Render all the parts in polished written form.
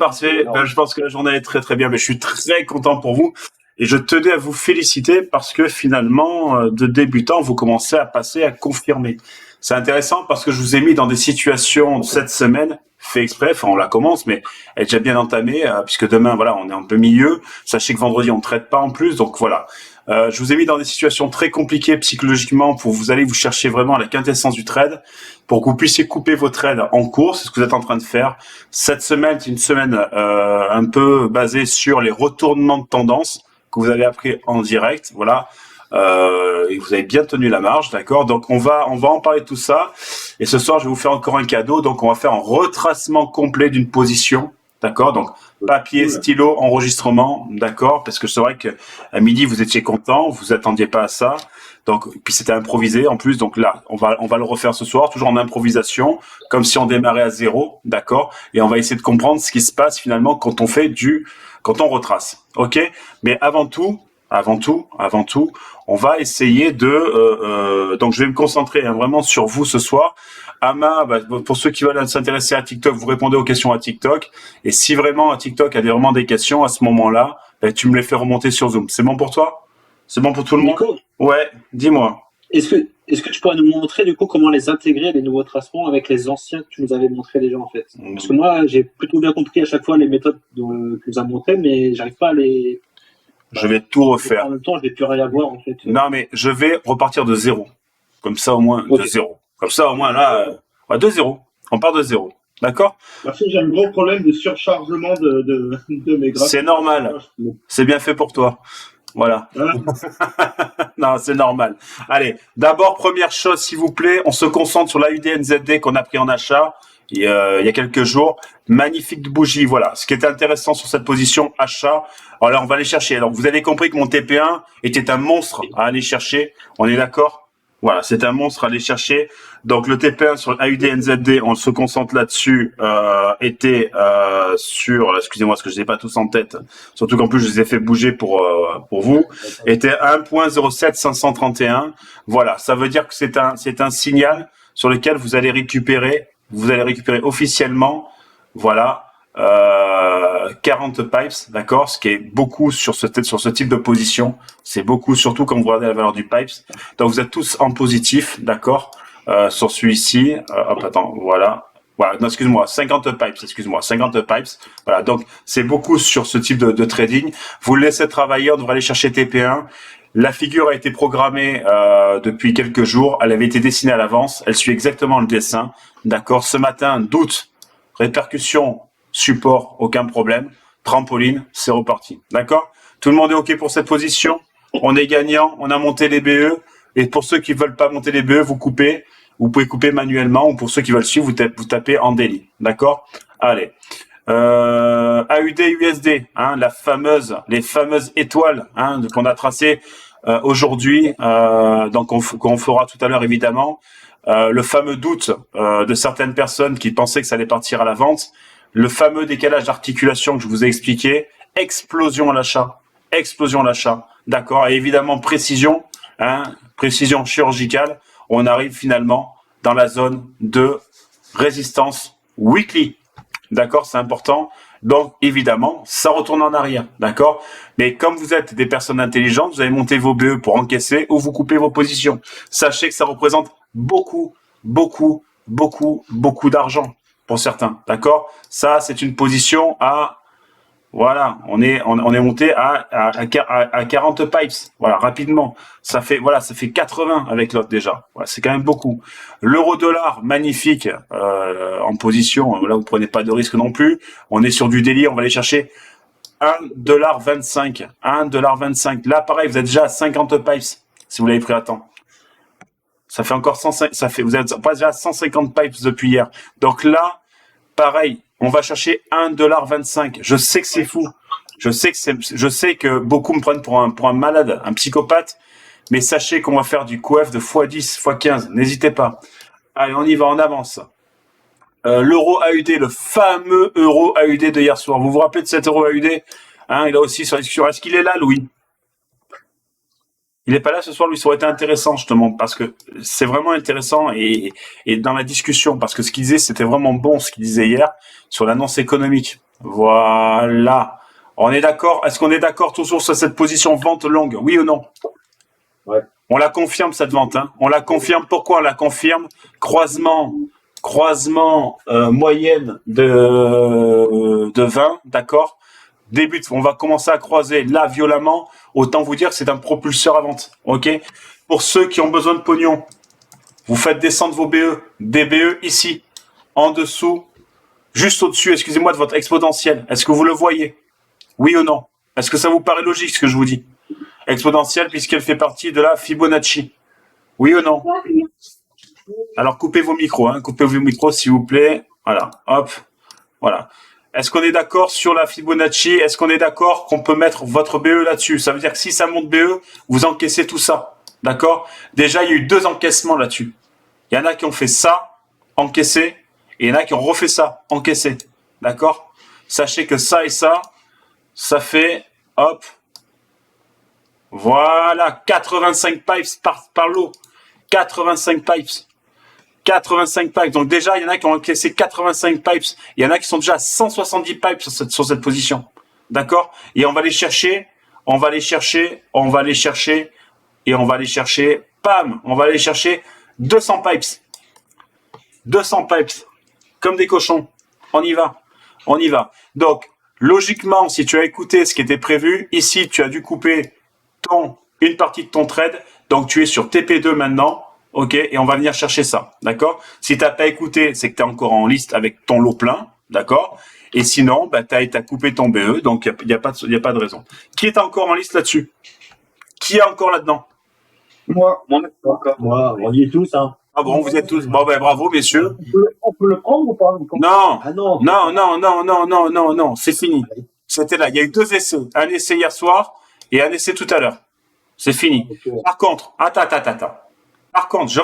Parfait. Ben, je pense que la journée est très très bien. Mais je suis très content pour vous. Et je tenais à vous féliciter parce que finalement, de débutant, vous commencez à passer à confirmer. C'est intéressant parce que je vous ai mis dans des situations cette semaine, fait exprès, enfin on la commence, mais elle est déjà bien entamée, puisque demain, voilà, on est un peu milieu. Sachez que vendredi, on ne traite pas en plus, donc voilà. Je vous ai mis dans des situations très compliquées psychologiquement pour vous allez vous chercher vraiment à la quintessence du trade, pour que vous puissiez couper vos trades en cours, c'est ce que vous êtes en train de faire. Cette semaine, c'est une semaine un peu basée sur les retournements de tendance que vous avez appris en direct, voilà. Et vous avez bien tenu la marge, d'accord. Donc on va en parler de tout ça. Et ce soir, je vais vous faire encore un cadeau. Donc on va faire un retracement complet d'une position, d'accord. Donc papier, stylo, enregistrement, d'accord. Parce que c'est vrai que à midi vous étiez content, vous attendiez pas à ça. Donc puis c'était improvisé en plus. Donc là, on va le refaire ce soir, toujours en improvisation, comme si on démarrait à zéro, d'accord. Et on va essayer de comprendre ce qui se passe finalement quand on retrace, ok. Mais avant tout, on va essayer de. Donc, je vais me concentrer vraiment sur vous ce soir. Ama, pour ceux qui veulent s'intéresser à TikTok, vous répondez aux questions à TikTok. Et si vraiment à TikTok a vraiment des questions à ce moment-là, tu me les fais remonter sur Zoom. C'est bon pour toi? C'est bon pour tout le monde? Nico, Ouais, dis-moi. est-ce que tu pourrais nous montrer du coup comment les intégrer, les nouveaux tracements, avec les anciens que tu nous avais montrés déjà en fait? Parce que moi, j'ai plutôt bien compris à chaque fois les méthodes que tu nous as montrées, mais j'arrive pas à les. Je vais tout refaire. En même temps, je vais plus rien voir en fait. Non, mais je vais repartir de zéro. Comme ça, au moins, de zéro. Comme ça, au moins, là, de zéro. On part de zéro. D'accord? Merci, j'ai un gros problème de surchargement de mes graphes. C'est normal. C'est bien fait pour toi. Voilà. Non, c'est normal. Allez, d'abord, première chose, s'il vous plaît, on se concentre sur l'AUD-NZD qu'on a pris en achat il y a quelques jours. Magnifique bougie, voilà. Ce qui est intéressant sur cette position achat, alors là, on va aller chercher. Alors, vous avez compris que mon TP1 était un monstre à aller chercher. On est d'accord? Voilà, c'est un monstre à aller chercher. Donc, le TP1 sur l'AUD-NZD, on se concentre là-dessus, était sur, excusez-moi, parce que je les ai pas tous en tête, surtout qu'en plus, je les ai fait bouger pour vous, était 1.07531. Voilà, ça veut dire que c'est un signal sur lequel vous allez récupérer officiellement, voilà, 40 pipes, d'accord, ce qui est beaucoup sur ce type de position. C'est beaucoup, surtout quand vous regardez la valeur du pipes. Donc vous êtes tous en positif, d'accord, sur celui-ci. Hop, attends, voilà. Voilà, non, excuse-moi, 50 pipes. Voilà, donc c'est beaucoup sur ce type de trading. Vous le laissez travailler, on devrait aller chercher TP1. La figure a été programmée depuis quelques jours. Elle avait été dessinée à l'avance. Elle suit exactement le dessin. D'accord. Ce matin, doute, répercussion, support, aucun problème. Trampoline, c'est reparti. D'accord. Tout le monde est OK pour cette position. On est gagnant. On a monté les BE. Et pour ceux qui veulent pas monter les BE, vous coupez. Vous pouvez couper manuellement. Ou pour ceux qui veulent suivre, vous tapez en daily. D'accord. Allez. AUD USD, hein, les fameuses étoiles, hein, qu'on a tracées aujourd'hui, donc qu'on fera tout à l'heure évidemment. Le fameux doute de certaines personnes qui pensaient que ça allait partir à la vente, le fameux décalage d'articulation que je vous ai expliqué, explosion à l'achat, d'accord, et évidemment précision chirurgicale. On arrive finalement dans la zone de résistance weekly. D'accord, c'est important. Donc, évidemment, ça retourne en arrière. D'accord? Mais comme vous êtes des personnes intelligentes, vous allez monter vos BE pour encaisser ou vous couper vos positions. Sachez que ça représente beaucoup d'argent pour certains. D'accord? Ça, c'est une position à... Voilà, on est monté à 40 pipes. Voilà, rapidement. Ça fait 80 avec l'autre déjà. Voilà, c'est quand même beaucoup. L'euro-dollar, magnifique en position. Là, vous prenez pas de risque non plus. On est sur du délire. On va aller chercher 1,25 $. Là, pareil, vous êtes déjà à 50 pipes si vous l'avez pris à temps. Ça fait encore 105. Vous êtes pas déjà à 150 pipes depuis hier. Donc là, pareil. On va chercher 1,25 $. Je sais que c'est fou. Je sais que beaucoup me prennent pour un malade, un psychopathe. Mais sachez qu'on va faire du QF de x10, x15. N'hésitez pas. Allez, on y va, on avance. L'euro AUD, le fameux euro AUD de hier soir. Vous vous rappelez de cet euro AUD? Hein, il a aussi sur la discussion. Est-ce qu'il est là, Louis? Il n'est pas là ce soir, lui, ça aurait été intéressant, justement, parce que c'est vraiment intéressant et dans la discussion, parce que ce qu'il disait, c'était vraiment bon, ce qu'il disait hier, sur l'annonce économique. Voilà. On est d'accord? Est-ce qu'on est d'accord toujours sur cette position vente longue? Oui ou non? Ouais. On la confirme cette vente, hein. On la confirme. Pourquoi on la confirme? Croisement moyenne de 20, d'accord? Début, on va commencer à croiser là violemment. Autant vous dire que c'est un propulseur à vente, ok? Pour ceux qui ont besoin de pognon, vous faites descendre vos BE, des BE ici, en dessous, juste au-dessus, excusez-moi, de votre exponentielle. Est-ce que vous le voyez? Oui ou non? Est-ce que ça vous paraît logique ce que je vous dis? Exponentielle puisqu'elle fait partie de la Fibonacci. Oui ou non? Alors coupez vos micros, hein. Coupez vos micros s'il vous plaît. Voilà, hop, voilà. Est-ce qu'on est d'accord sur la Fibonacci? Est-ce qu'on est d'accord qu'on peut mettre votre BE là-dessus? Ça veut dire que si ça monte BE, vous encaissez tout ça. D'accord? Déjà, il y a eu 2 encaissements là-dessus. Il y en a qui ont fait ça, encaissé, et il y en a qui ont refait ça, encaissé. D'accord? Sachez que ça et ça fait, hop, voilà, 85 pipes par lot. 85 pipes. 85 pipes. Donc déjà, il y en a qui ont encaissé 85 pipes. Il y en a qui sont déjà à 170 pipes sur cette position. D'accord? Et on va les chercher, on va les chercher, on va les chercher, et on va les chercher, pam, on va aller chercher 200 pipes. 200 pipes. Comme des cochons. On y va. On y va. Donc, logiquement, si tu as écouté ce qui était prévu, ici, tu as dû couper une partie de ton trade. Donc, tu es sur TP2 maintenant. OK, et on va venir chercher ça, d'accord? Si tu n'as pas écouté, c'est que tu es encore en liste avec ton lot plein, d'accord? Et sinon, bah, tu as coupé ton BE, donc il n'y a pas de raison. Qui est encore en liste là-dessus? Qui est encore là-dedans? Moi. Moi, on y est tous, hein. Ah bon, vous êtes tous. Bon, ben bravo, messieurs. On peut le prendre ou pas? Non, Ah non. non, c'est fini. C'était là. Il y a eu 2 essais. Un essai hier soir et un essai tout à l'heure. C'est fini. Par contre, attends. Par contre, je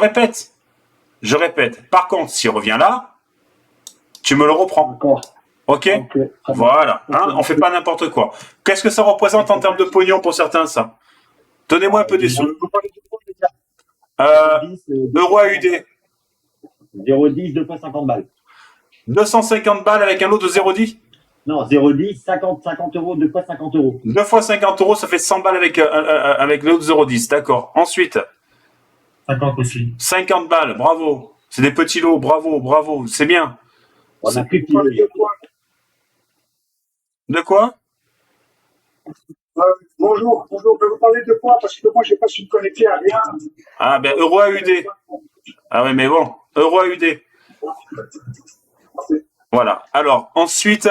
répète. Par contre, s'il revient là, tu me le reprends. D'accord. OK? Voilà. Hein, on fait pas n'importe quoi. Qu'est-ce que ça représente en termes de pognon pour certains, ça? Donnez-moi un peu des sous. Euro AUD. 0,10, 2,50 balles. 250 balles avec un lot de 0,10? Non, 0,10, 50 euros, 2,50 euros. 2 fois 50 euros, ça fait 100 balles avec le lot de 0,10. D'accord. Ensuite. 50 aussi. 50 balles, bravo. C'est des petits lots, bravo. C'est bien. On a plus de De quoi? Bonjour, on peut vous parler de quoi? Parce que moi, j'ai pas su me connecter à rien. Ah, ben, euro AUD. Ah oui, mais bon, euro AUD. Voilà. Alors, ensuite,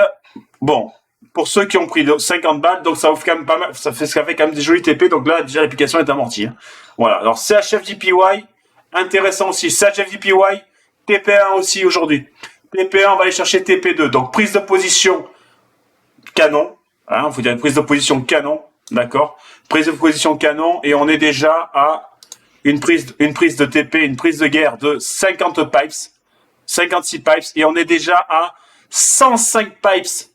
bon, pour ceux qui ont pris 50 balles, donc ça offre quand même pas mal, ça fait quand même des jolis TP, donc là, déjà, l'application est amortie. Hein. Voilà. Alors, CHFJPY, intéressant aussi. CHFJPY, TP1 aussi aujourd'hui. TP1, on va aller chercher TP2. Donc, prise de position canon. Hein, faut dire prise de position canon. D'accord? Prise de position canon, et on est déjà à une prise de TP, une prise de guerre de 50 pipes. 56 pipes, et on est déjà à 105 pipes.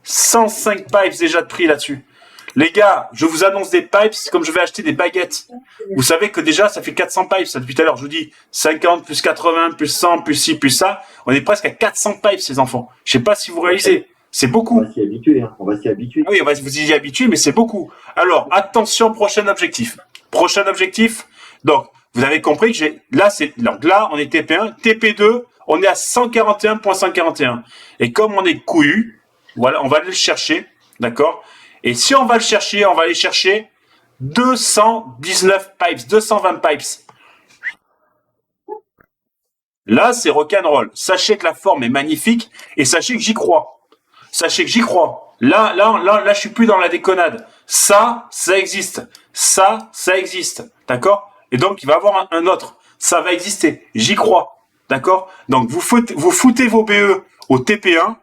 105 pipes déjà de prix là-dessus. Les gars, je vous annonce des pipes comme je vais acheter des baguettes. Vous savez que déjà, ça fait 400 pipes. Ça, depuis tout à l'heure, je vous dis 50 plus 80 plus 100 plus 6 plus ça. On est presque à 400 pipes, ces enfants. Je sais pas si vous réalisez. C'est beaucoup. On va s'y habituer. Hein. On va s'y habituer. Oui, on va vous y habituer, mais c'est beaucoup. Alors, attention, prochain objectif. Donc, vous avez compris que là, on est TP1, TP2, on est à 141.141. Et comme on est couillu, voilà, on va aller le chercher, d'accord? Et si on va le chercher, on va aller chercher 219 pipes, 220 pipes. Là, c'est rock'n'roll. Sachez que la forme est magnifique et sachez que j'y crois. Là, je suis plus dans la déconnade. Ça existe. Ça existe. D'accord? Et donc, il va y avoir un autre. Ça va exister. J'y crois. D'accord? Donc, vous foutez vos BE au TP1.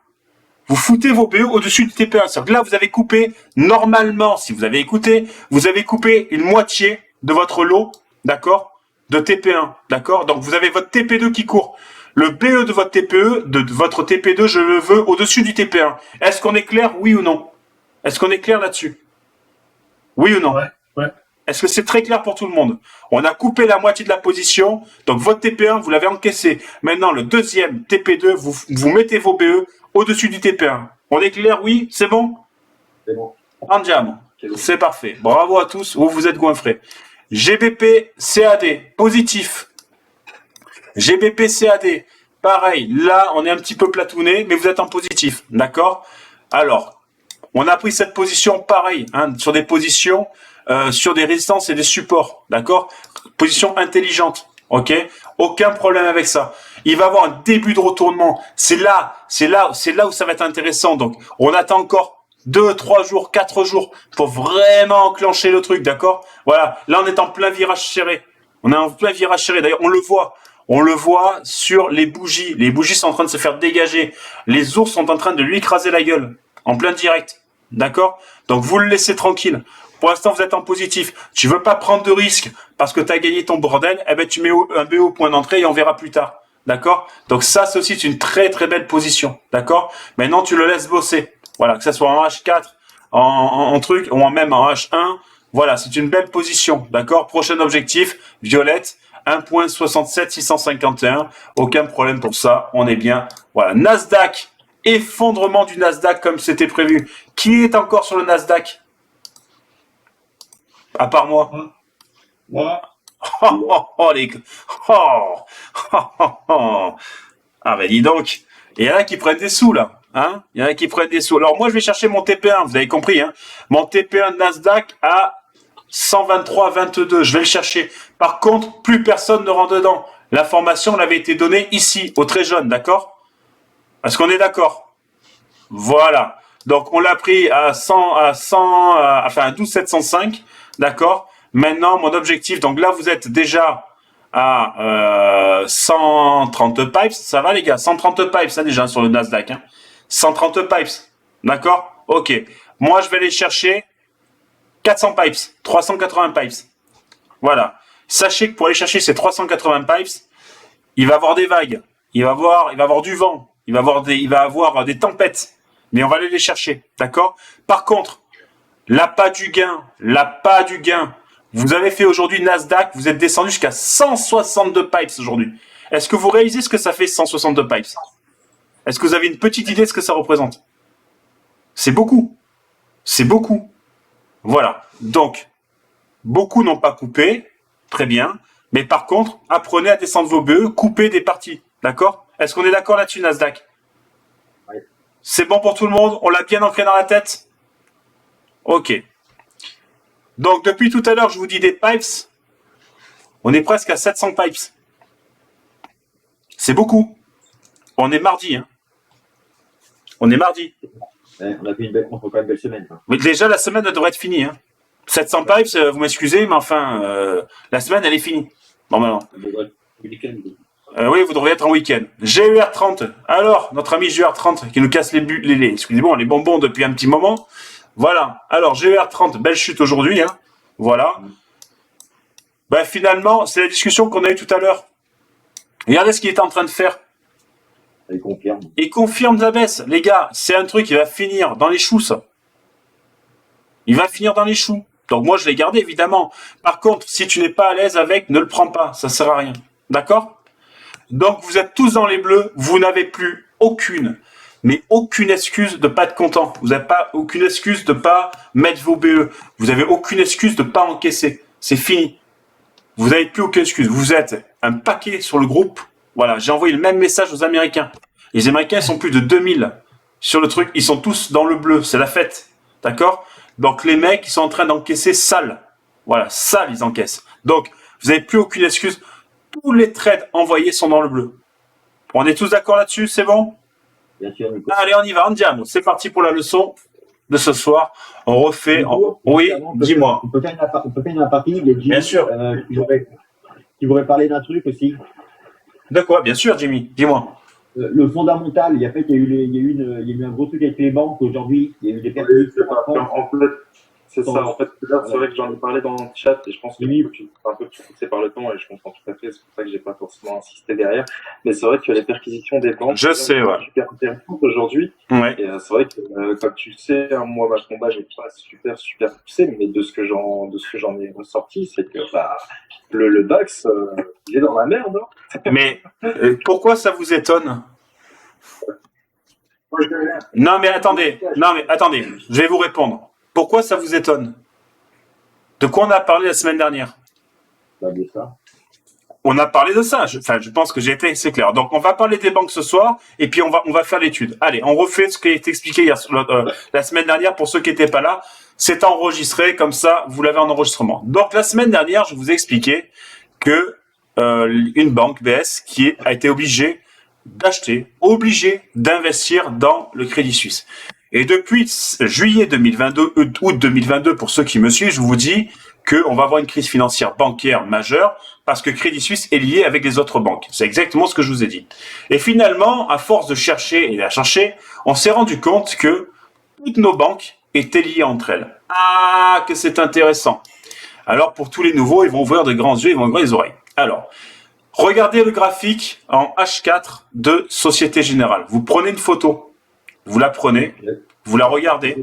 Vous foutez vos BE au-dessus du TP1. C'est-à-dire que là, vous avez coupé, normalement, si vous avez écouté, vous avez coupé une moitié de votre lot, d'accord? De TP1. D'accord? Donc, vous avez votre TP2 qui court. Le BE de votre TPE, de votre TP2, je le veux au-dessus du TP1. Est-ce qu'on est clair? Oui ou non? Est-ce qu'on est clair là-dessus? Oui ou non? Ouais. Est-ce que c'est très clair pour tout le monde? On a coupé la moitié de la position, donc votre TP1, vous l'avez encaissé. Maintenant, le deuxième TP2, vous mettez vos BE au-dessus du TP1. On est clair, oui? C'est bon? C'est bon. Andiamo. C'est parfait. Bravo à tous. Vous êtes goinfrés. GBP CAD, positif. GBP CAD, pareil. Là, on est un petit peu platouné, mais vous êtes en positif. D'accord? Alors, on a pris cette position pareil, hein, sur des positions, sur des résistances et des supports. D'accord? Position intelligente. Ok? Aucun problème avec ça. Il va y avoir un début de retournement. C'est là où ça va être intéressant. Donc, on attend encore 2, 3 jours, 4 jours pour vraiment enclencher le truc, d'accord? Voilà. Là, on est en plein virage serré. On est en plein virage serré. D'ailleurs, on le voit. On le voit sur les bougies. Les bougies sont en train de se faire dégager. Les ours sont en train de lui écraser la gueule. En plein direct. D'accord? Donc, vous le laissez tranquille. Pour l'instant, vous êtes en positif. Tu veux pas prendre de risques parce que tu as gagné ton bordel, eh ben, tu mets un BO au point d'entrée et on verra plus tard. D'accord? Donc, ça, c'est aussi une très, très belle position. D'accord? Maintenant, tu le laisses bosser. Voilà. Que ça soit en H4, en truc, ou même en H1. Voilà. C'est une belle position. D'accord? Prochain objectif, violette. 1.67651. Aucun problème pour ça. On est bien. Voilà. Nasdaq. Effondrement du Nasdaq comme c'était prévu. Qui est encore sur le Nasdaq? À part moi. Moi. Les gars. Ah ben dis donc. Il y en a qui prennent des sous là. Hein? Il y en a qui prennent des sous. Alors moi je vais chercher mon TP1, vous avez compris. Hein? Mon TP1 Nasdaq à 123,22. Je vais le chercher. Par contre, plus personne ne rentre dedans. L'information l'avait été donnée ici, au très jaune, d'accord? Est-ce qu'on est d'accord? Voilà. Donc on l'a pris à 12,705. D'accord? Maintenant, mon objectif, donc là, vous êtes déjà à 130 pipes. Ça va, les gars? 130 pipes, ça déjà, sur le Nasdaq. Hein. 130 pipes. D'accord? Ok. Moi, je vais aller chercher 400 pipes. 380 pipes. Voilà. Sachez que pour aller chercher ces 380 pipes, il va y avoir des vagues. Il va y avoir du vent. Il va y avoir des tempêtes. Mais on va aller les chercher. D'accord? Par contre, l'appât du gain. Vous avez fait aujourd'hui Nasdaq, vous êtes descendu jusqu'à 162 pipes aujourd'hui. Est-ce que vous réalisez ce que ça fait 162 pipes? Est-ce que vous avez une petite idée de ce que ça représente? C'est beaucoup. C'est beaucoup. Voilà. Donc, beaucoup n'ont pas coupé. Très bien. Mais par contre, apprenez à descendre vos BE, coupez des parties. D'accord? Est-ce qu'on est d'accord là-dessus, Nasdaq? Oui. C'est bon pour tout le monde? On l'a bien ancré dans la tête? Ok. Donc, depuis tout à l'heure, je vous dis des pipes. On est presque à 700 pipes. C'est beaucoup. On est mardi. Hein. On est mardi. Ouais, on a fait une belle semaine. Hein. Mais déjà, la semaine devrait être finie. Hein. 700 pipes, vous m'excusez, mais enfin, la semaine, elle est finie. Normalement. Oui, vous devriez être en week-end. GER30. Alors, notre ami GER30 qui nous casse excusez-moi, les bonbons depuis un petit moment. Voilà. Alors, GER30, belle chute aujourd'hui. Hein. Voilà. Ben, finalement, c'est la discussion qu'on a eue tout à l'heure. Regardez ce qu'il est en train de faire. Il confirme la baisse. Les gars, c'est un truc qui va finir dans les choux, ça. Il va finir dans les choux. Donc moi, je l'ai gardé, évidemment. Par contre, si tu n'es pas à l'aise avec, ne le prends pas. Ça sert à rien. D'accord? Donc, vous êtes tous dans les bleus. Vous n'avez plus aucune excuse de pas être content. Vous n'avez pas aucune excuse de pas mettre vos BE. Vous n'avez aucune excuse de pas encaisser. C'est fini. Vous n'avez plus aucune excuse. Vous êtes un paquet sur le groupe. Voilà, j'ai envoyé le même message aux Américains. Les Américains sont plus de 2000 sur le truc. Ils sont tous dans le bleu. C'est la fête. D'accord? Donc, les mecs, ils sont en train d'encaisser sale. Voilà, sale, ils encaissent. Donc, vous n'avez plus aucune excuse. Tous les trades envoyés sont dans le bleu. On est tous d'accord là-dessus? C'est bon? Bien sûr, Nico. Allez, on y va, andiamo. C'est parti pour la leçon de ce soir. On refait. Oui, dis-moi. On peut faire une aparté, mais Bien sûr. Qui voudrait parler d'un truc aussi. De quoi? Bien sûr, Jimmy. Dis-moi. Le fondamental, il y a eu un gros truc avec les banques aujourd'hui. Il y a eu des pertes. En fait, c'est ça. En fait, là, c'est vrai que j'en ai parlé dans le chat et je pense que tu es un peu poussé par le temps et je comprends tout à fait. C'est pour ça que j'ai pas forcément insisté derrière. Mais c'est vrai que les perquisitions des banques, Je sais, ouais. Super intéressantes aujourd'hui. Ouais. Et c'est vrai que, comme tu le sais, moi, ma combat, j'ai pas super poussé, mais de ce que j'en ai ressorti, c'est que le DAX, il est dans la merde. Hein. Mais pourquoi ça vous étonne? Non, mais attendez. Je vais vous répondre. Pourquoi ça vous étonne? De quoi on a parlé la semaine dernière? On a parlé de ça. Je pense que j'ai été assez clair. Donc, on va parler des banques ce soir et puis on va faire l'étude. Allez, on refait ce qui a été expliqué la semaine dernière pour ceux qui n'étaient pas là. C'est enregistré, comme ça, vous l'avez en enregistrement. Donc, la semaine dernière, je vous ai expliqué que une banque BS a été obligée d'investir dans le Crédit Suisse. Et depuis juillet 2022, août 2022, pour ceux qui me suivent, je vous dis qu'on va avoir une crise financière bancaire majeure parce que Crédit Suisse est lié avec les autres banques. C'est exactement ce que je vous ai dit. Et finalement, à force de chercher et à chercher, on s'est rendu compte que toutes nos banques étaient liées entre elles. Ah, que c'est intéressant. Alors, pour tous les nouveaux, ils vont ouvrir de grands yeux, ils vont ouvrir les oreilles. Alors, regardez le graphique en H4 de Société Générale. Vous prenez une photo, vous la prenez, vous la regardez.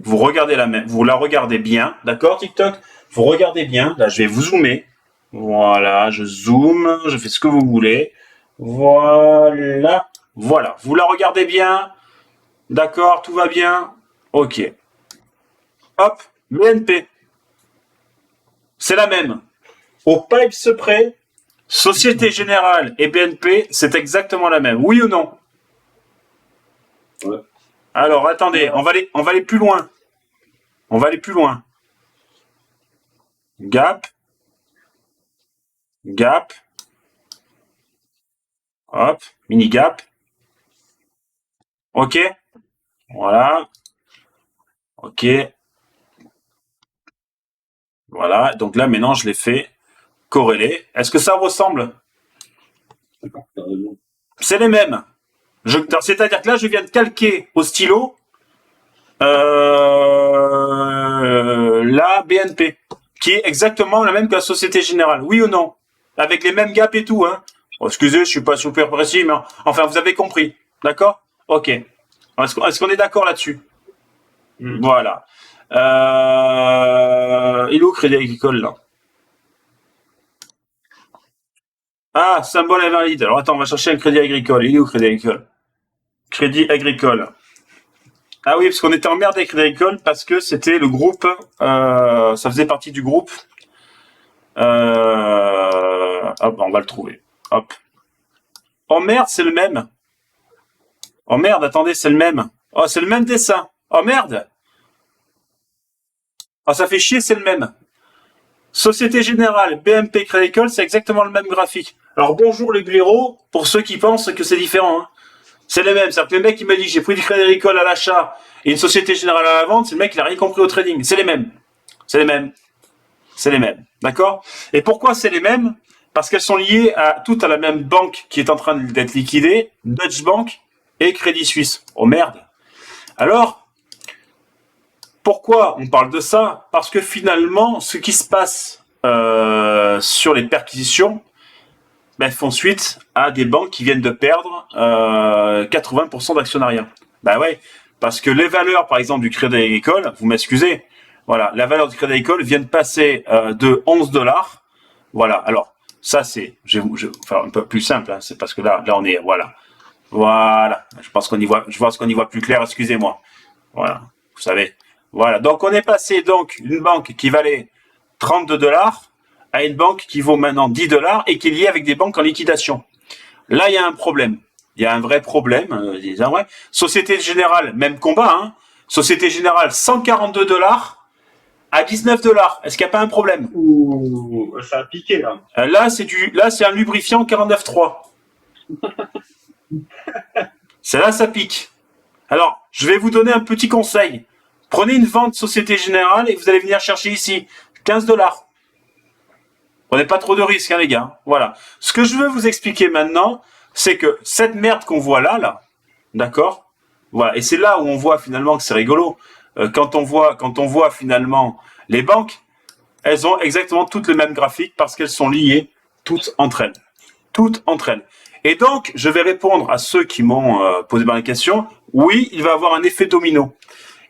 Vous regardez vous la regardez bien, d'accord TikTok? Vous regardez bien, là je vais vous zoomer. Voilà, je zoome, je fais ce que vous voulez. Voilà, vous la regardez bien. D'accord, tout va bien. Ok. Hop, BNP. C'est la même. Au pipes près, Société Générale et BNP, c'est exactement la même. Oui ou non? Ouais. Alors, attendez, on va aller plus loin. Gap. Hop, mini gap. Ok. Voilà. Ok. Voilà. Donc là, maintenant, je l'ai fait corréler. Est-ce que ça ressemble? C'est les mêmes. C'est-à-dire que là, je viens de calquer au stylo la BNP, qui est exactement la même que la Société Générale. Oui ou non? Avec les mêmes gaps et tout, hein. Oh, excusez, je suis pas super précis, mais enfin, vous avez compris. D'accord? Ok. Est-ce qu'on est d'accord là-dessus? Voilà. Il est où Crédit Agricole, là? Ah, symbole invalide. Alors attends, on va chercher un Crédit Agricole. Il est où Crédit Agricole? Crédit Agricole. Ah oui, parce qu'on était emmerdé avec Crédit Agricole parce que c'était le groupe, ça faisait partie du groupe. Hop, on va le trouver. Hop. Oh merde, c'est le même. Oh merde, attendez, c'est le même. Oh, c'est le même dessin. Oh merde. Oh, ça fait chier, c'est le même. Société Générale, BNP, Crédit Agricole, c'est exactement le même graphique. Alors bonjour les blaireaux, pour ceux qui pensent que c'est différent. Hein. C'est les mêmes. C'est-à-dire que le mec qui m'a dit j'ai pris du Crédit Agricole à l'achat et une Société Générale à la vente, c'est le mec qui n'a rien compris au trading. C'est les mêmes. D'accord? Et pourquoi c'est les mêmes? Parce qu'elles sont liées toutes à la même banque qui est en train d'être liquidée, Deutsche Bank et Crédit Suisse. Oh merde. Alors, pourquoi on parle de ça? Parce que finalement, ce qui se passe sur les perquisitions font suite à des banques qui viennent de perdre 80% d'actionnariat. Bah ouais, parce que les valeurs, par exemple, du Crédit Agricole, vous m'excusez, voilà, la valeur du Crédit Agricole vient de passer de 11 $. Voilà, alors, ça c'est, je vais faire un peu plus simple, hein, c'est parce que là on est, voilà, je pense qu'on y voit, plus clair, excusez-moi. Voilà, vous savez. Voilà, donc on est passé donc d'une banque qui valait 32 $ à une banque qui vaut maintenant 10 $ et qui est liée avec des banques en liquidation. Là, il y a un problème. Il y a un vrai problème. Société Générale, même combat. Hein. Société Générale, 142 $ à 19 $. Est-ce qu'il n'y a pas un problème? Ouh, ça a piqué là. Là, c'est un lubrifiant 49.3. C'est là, ça pique. Alors, je vais vous donner un petit conseil. Prenez une vente Société Générale et vous allez venir chercher ici 15 $. Prenez pas trop de risques, hein, les gars. Voilà. Ce que je veux vous expliquer maintenant, c'est que cette merde qu'on voit là, d'accord? Voilà. Et c'est là où on voit finalement que c'est rigolo. Quand on voit finalement les banques, elles ont exactement toutes le même graphique parce qu'elles sont liées toutes entre elles. Et donc, je vais répondre à ceux qui m'ont posé la question. Oui, il va y avoir un effet domino.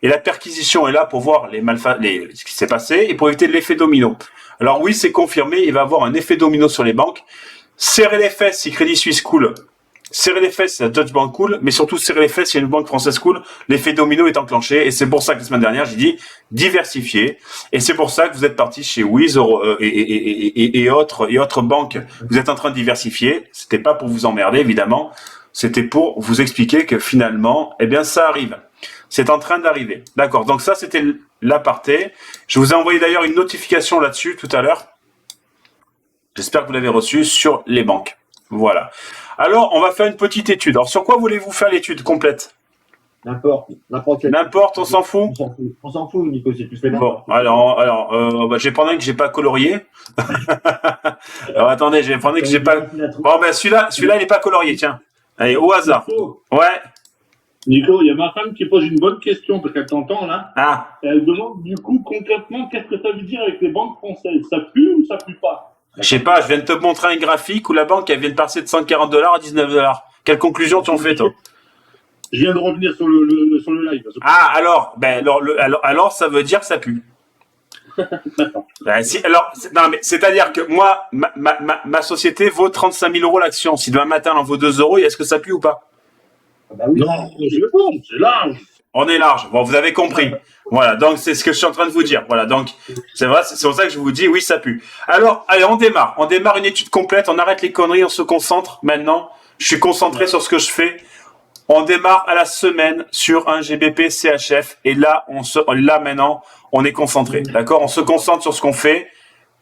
Et la perquisition est là pour voir ce qui s'est passé et pour éviter l'effet domino. Alors oui, c'est confirmé, il va y avoir un effet domino sur les banques. Serrer les fesses si Crédit Suisse coule, serrer les fesses, c'est la Deutsche Bank cool, mais surtout serrer les fesses, il y a une banque française cool. L'effet domino est enclenché, et c'est pour ça que la semaine dernière, j'ai dit diversifier. Et c'est pour ça que vous êtes parti chez Wiz et autres banques. Vous êtes en train de diversifier. C'était pas pour vous emmerder, évidemment. C'était pour vous expliquer que finalement, eh bien, ça arrive. C'est en train d'arriver. D'accord. Donc ça, c'était l'aparté. Je vous ai envoyé d'ailleurs une notification là-dessus tout à l'heure. J'espère que vous l'avez reçu sur les banques. Voilà. Alors, on va faire une petite étude. Alors, sur quoi voulez-vous faire l'étude complète? N'importe quel. N'importe, on s'en fout. On s'en fout, Nico, c'est plus les banques. Bon, alors, je vais prendre un que j'ai pas colorié. Alors, attendez, je vais prendre un que j'ai pas. Bon, ben, celui-là, il est pas colorié, tiens. Allez, au hasard. Ouais. Nico, il y a ma femme qui pose une bonne question parce qu'elle t'entend là. Ah. Elle demande du coup concrètement qu'est-ce que ça veut dire avec les banques françaises. Ça pue ou ça pue pas? Je sais pas, je viens de te montrer un graphique où la banque, elle vient de passer de $140 à $19. Quelle conclusion tu en fais, toi? Je viens de revenir sur le live. Ah, alors, ça veut dire que ça pue. Ben, non, mais c'est-à-dire que moi, ma société vaut 35 000 € l'action. Si demain matin, elle en vaut 2 €, est-ce que ça pue ou pas? Bah oui. Non, c'est large. On est large. Bon, vous avez compris. Voilà. Donc, c'est ce que je suis en train de vous dire. Voilà. Donc, c'est vrai. C'est pour ça que je vous dis, oui, ça pue. Alors, allez, on démarre. On démarre une étude complète. On arrête les conneries. On se concentre maintenant. Je suis concentré sur ce que je fais. On démarre à la semaine sur un GBP CHF. Et là, maintenant, on est concentré. D'accord? On se concentre sur ce qu'on fait.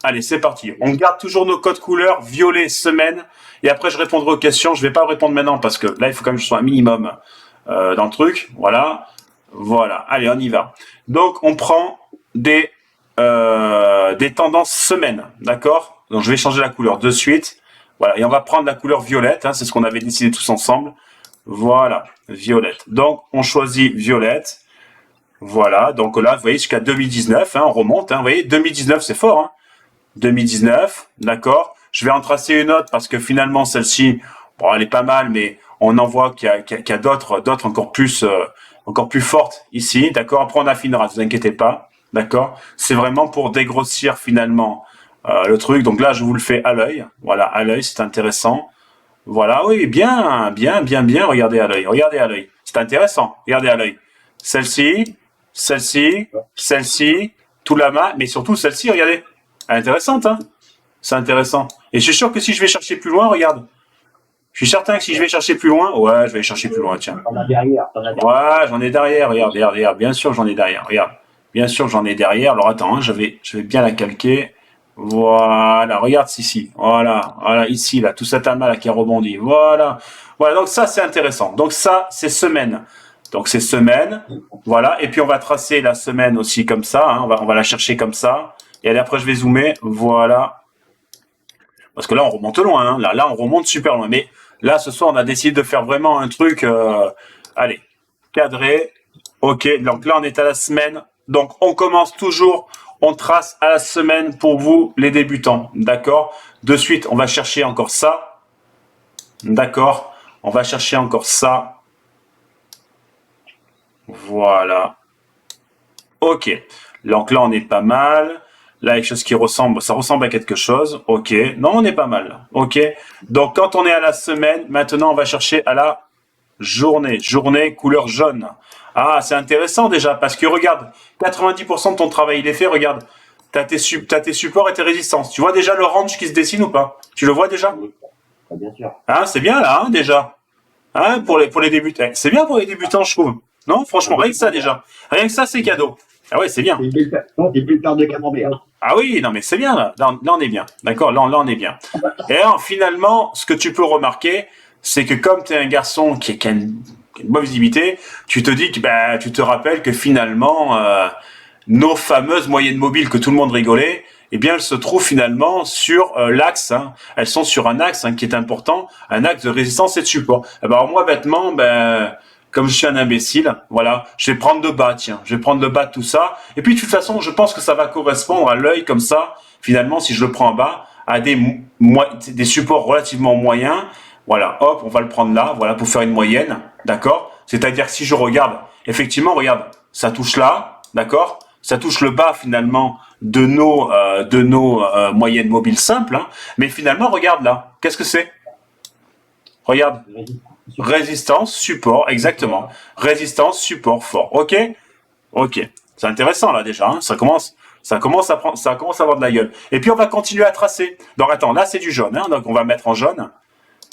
Allez, c'est parti. On garde toujours nos codes couleurs, violet, semaine. Et après, je répondrai aux questions. Je vais pas répondre maintenant parce que là, il faut quand même que je sois un minimum dans le truc. Voilà. Voilà. Allez, on y va. Donc, on prend des tendances semaine. D'accord? Donc, je vais changer la couleur de suite. Voilà. Et on va prendre la couleur violette. Hein, c'est ce qu'on avait décidé tous ensemble. Voilà. Violette. Donc, on choisit violette. Voilà. Donc là, vous voyez, jusqu'à 2019. Hein, on remonte. Hein, vous voyez, 2019, c'est fort. Hein. 2019, d'accord. Je vais en tracer une autre parce que finalement celle-ci, bon, elle est pas mal, mais on en voit qu'il y a d'autres encore plus fortes ici, d'accord. Après on affinera, ne vous inquiétez pas, d'accord. C'est vraiment pour dégrossir finalement le truc. Donc là je vous le fais à l'œil, voilà, à l'œil, c'est intéressant. Voilà, oui, bien. Regardez à l'œil, c'est intéressant. Regardez à l'œil. Celle-ci, tout la main, mais surtout celle-ci, regardez. Intéressante, hein? C'est intéressant. Et je suis sûr que si je vais chercher plus loin, regarde. Je suis certain que si je vais chercher plus loin, ouais, je vais chercher plus loin, tiens. T'en as derrière. Ouais, j'en ai derrière, regarde. Bien sûr, j'en ai derrière, regarde. Bien sûr, j'en ai derrière. Alors, attends, hein, je vais bien la calquer. Voilà, regarde ici. Voilà, ici, là, tout cet amas là qui a rebondi. Voilà. Voilà, donc ça, c'est intéressant. Donc ça, c'est semaine. Donc c'est semaine. Voilà. Et puis, on va tracer la semaine aussi comme ça, hein. On va la chercher comme ça. Et allez, après, je vais zoomer. Voilà. Parce que là, on remonte loin. Hein. Là, on remonte super loin. Mais là, ce soir, on a décidé de faire vraiment un truc, allez, cadré. OK. Donc là, on est à la semaine. Donc, on commence toujours. On trace à la semaine pour vous, les débutants. D'accord? De suite, on va chercher encore ça. D'accord? On va chercher encore ça. Voilà. OK. Donc là, on est pas mal. Là, quelque chose qui ressemble, ça ressemble à quelque chose. OK. Non, on est pas mal. OK. Donc, quand on est à la semaine, maintenant, on va chercher à la journée. Journée couleur jaune. Ah, c'est intéressant déjà parce que regarde, 90% de ton travail, il est fait. Regarde, t'as tes supports et tes résistances. Tu vois déjà le range qui se dessine ou pas? Tu le vois déjà? Bien sûr. Hein, c'est bien là, hein, déjà. Hein, pour les débutants. C'est bien pour les débutants, je trouve. Non, franchement, rien que ça déjà. Rien que ça, c'est cadeau. Ah ouais, c'est bien. T'es plus peur de camembert. Ah oui, non mais c'est bien là. Là, on est bien. D'accord, là, on est bien. Et alors, finalement, ce que tu peux remarquer, c'est que comme tu es un garçon qui a une bonne visibilité, tu te dis que tu te rappelles que finalement, nos fameuses moyennes mobiles que tout le monde rigolait, eh bien, elles se trouvent finalement sur l'axe. Hein. Elles sont sur un axe qui est important, un axe de résistance et de support. Eh ben, alors moi, bêtement, comme je suis un imbécile, voilà, je vais prendre le bas, tiens, je vais prendre le bas de tout ça. Et puis, de toute façon, je pense que ça va correspondre à l'œil comme ça, finalement, si je le prends en bas, à des supports relativement moyens. Voilà, hop, on va le prendre là, voilà, pour faire une moyenne, d'accord? C'est-à-dire que si je regarde, effectivement, regarde, ça touche là, d'accord? Ça touche le bas, finalement, de nos moyennes mobiles simples, hein. Mais finalement, regarde là, qu'est-ce que c'est? Regarde. Résistance, support, exactement. Résistance, support, fort. OK? OK. C'est intéressant, là, déjà. Hein. Ça commence à avoir de la gueule. Et puis, on va continuer à tracer. Donc, attends, là, c'est du jaune. Hein. Donc, on va mettre en jaune.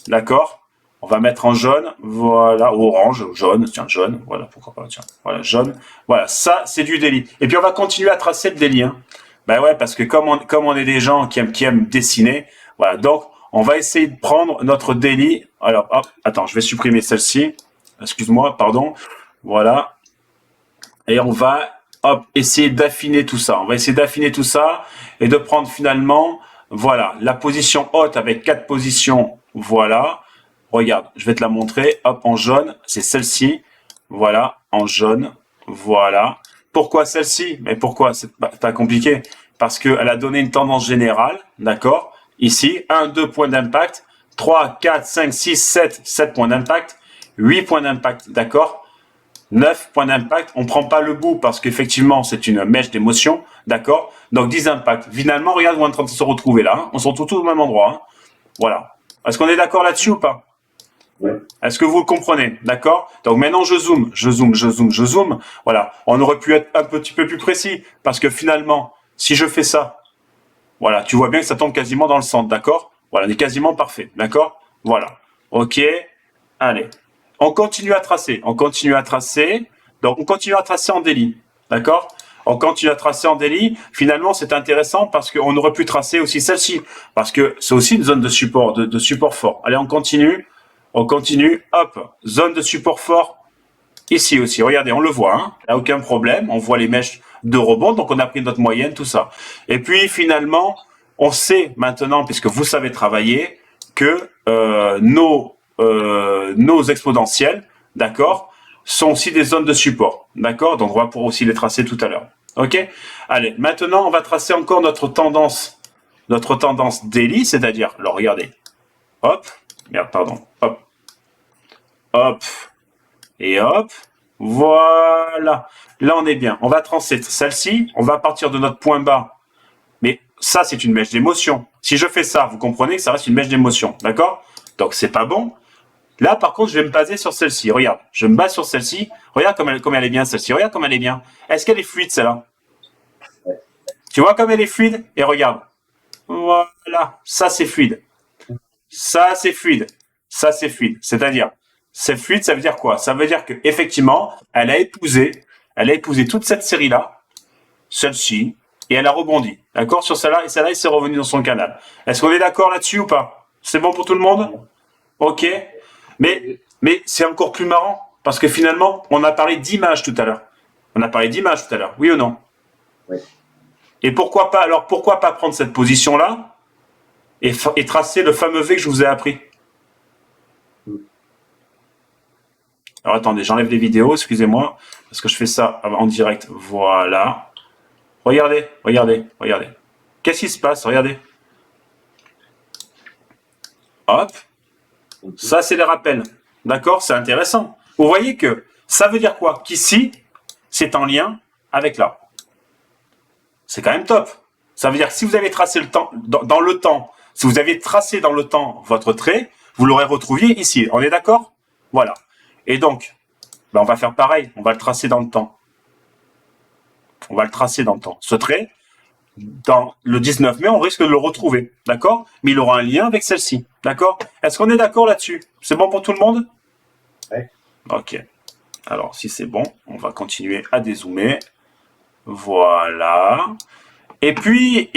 D'accord? On va mettre en jaune. Voilà. Orange, jaune. Tiens, jaune. Voilà, pourquoi pas. Tiens. Voilà, jaune. Voilà, ça, c'est du délit. Et puis, on va continuer à tracer le délit. Hein. Ben ouais, parce que comme on est des gens qui aiment dessiner, voilà. Donc, on va essayer de prendre notre délit. Alors, hop, attends, je vais supprimer celle-ci. Excuse-moi, pardon. Voilà. Et on va, hop, essayer d'affiner tout ça. On va essayer d'affiner tout ça et de prendre finalement, voilà, la position haute avec 4 positions. Voilà. Regarde, je vais te la montrer. Hop, en jaune, c'est celle-ci. Voilà, en jaune. Voilà. Pourquoi celle-ci? Mais pourquoi? C'est pas compliqué. Parce qu'elle a donné une tendance générale, d'accord? Ici, 1, 2 points d'impact, 3, 4, 5, 6, 7 points d'impact, 8 points d'impact, d'accord? 9 points d'impact, on ne prend pas le bout parce qu'effectivement, c'est une mèche d'émotion, d'accord? Donc 10 impacts. Finalement, regarde, on est en train de se retrouver là. Hein. On se retrouve tous au même endroit. Hein. Voilà. Est-ce qu'on est d'accord là-dessus ou pas? Ouais. Est-ce que vous le comprenez? D'accord? Donc maintenant, je zoome. Voilà. On aurait pu être un petit peu plus précis parce que finalement, si je fais ça, voilà, tu vois bien que ça tombe quasiment dans le centre, d'accord? Voilà, on est quasiment parfait, d'accord? Voilà. OK. Allez. On continue à tracer. Donc, on continue à tracer en délit, d'accord? On continue à tracer en délit. Finalement, c'est intéressant parce qu'on aurait pu tracer aussi celle-ci parce que c'est aussi une zone de support, de support fort. Allez, on continue. Hop, zone de support fort. Ici aussi, regardez, on le voit, hein, il n'y a aucun problème, on voit les mèches de rebond, donc on a pris notre moyenne, tout ça. Et puis finalement, on sait maintenant, puisque vous savez travailler, que nos exponentielles, d'accord, sont aussi des zones de support, d'accord? Donc on va pouvoir aussi les tracer tout à l'heure. OK? Allez, maintenant on va tracer encore notre tendance daily, c'est-à-dire, alors regardez, hop, merde, pardon, hop, et hop, voilà. Là, on est bien. On va tracer celle-ci. On va partir de notre point bas. Mais ça, c'est une mèche d'émotion. Si je fais ça, vous comprenez que ça reste une mèche d'émotion. D'accord? Donc, c'est pas bon. Là, par contre, je vais me baser sur celle-ci. Regarde, je me base sur celle-ci. Regarde comme elle est bien, celle-ci. Regarde comme elle est bien. Est-ce qu'elle est fluide, celle-là? Tu vois comme elle est fluide? Et regarde. Voilà. Ça, c'est fluide. Ça, c'est fluide. Ça, c'est fluide. C'est-à-dire, c'est fluide, ça veut dire quoi? Ça veut dire que effectivement, elle a épousé toute cette série-là, celle-ci, et elle a rebondi, d'accord, sur celle-là, et celle-là, il s'est revenu dans son canal. Est-ce qu'on est d'accord là-dessus ou pas? C'est bon pour tout le monde? OK. Mais c'est encore plus marrant, parce que finalement, on a parlé d'image tout à l'heure. Oui ou non? Oui. Et pourquoi pas prendre cette position-là et tracer le fameux V que je vous ai appris? Alors attendez, j'enlève les vidéos, excusez-moi, parce que je fais ça en direct. Voilà. Regardez. Qu'est-ce qui se passe? Regardez. Hop. Ça, c'est les rappels. D'accord? C'est intéressant. Vous voyez que ça veut dire quoi? Qu'ici, c'est en lien avec là. C'est quand même top. Ça veut dire que si vous avez tracé le temps, dans le temps, si vous avez tracé dans le temps votre trait, vous l'aurez retrouvé ici. On est d'accord? Voilà. Et donc, on va faire pareil, on va le tracer dans le temps. Ce trait, dans le 19 mai, on risque de le retrouver, d'accord? Mais il aura un lien avec celle-ci, d'accord? Est-ce qu'on est d'accord là-dessus? C'est bon pour tout le monde? Oui. OK. Alors, si c'est bon, on va continuer à dézoomer. Voilà. Et puis,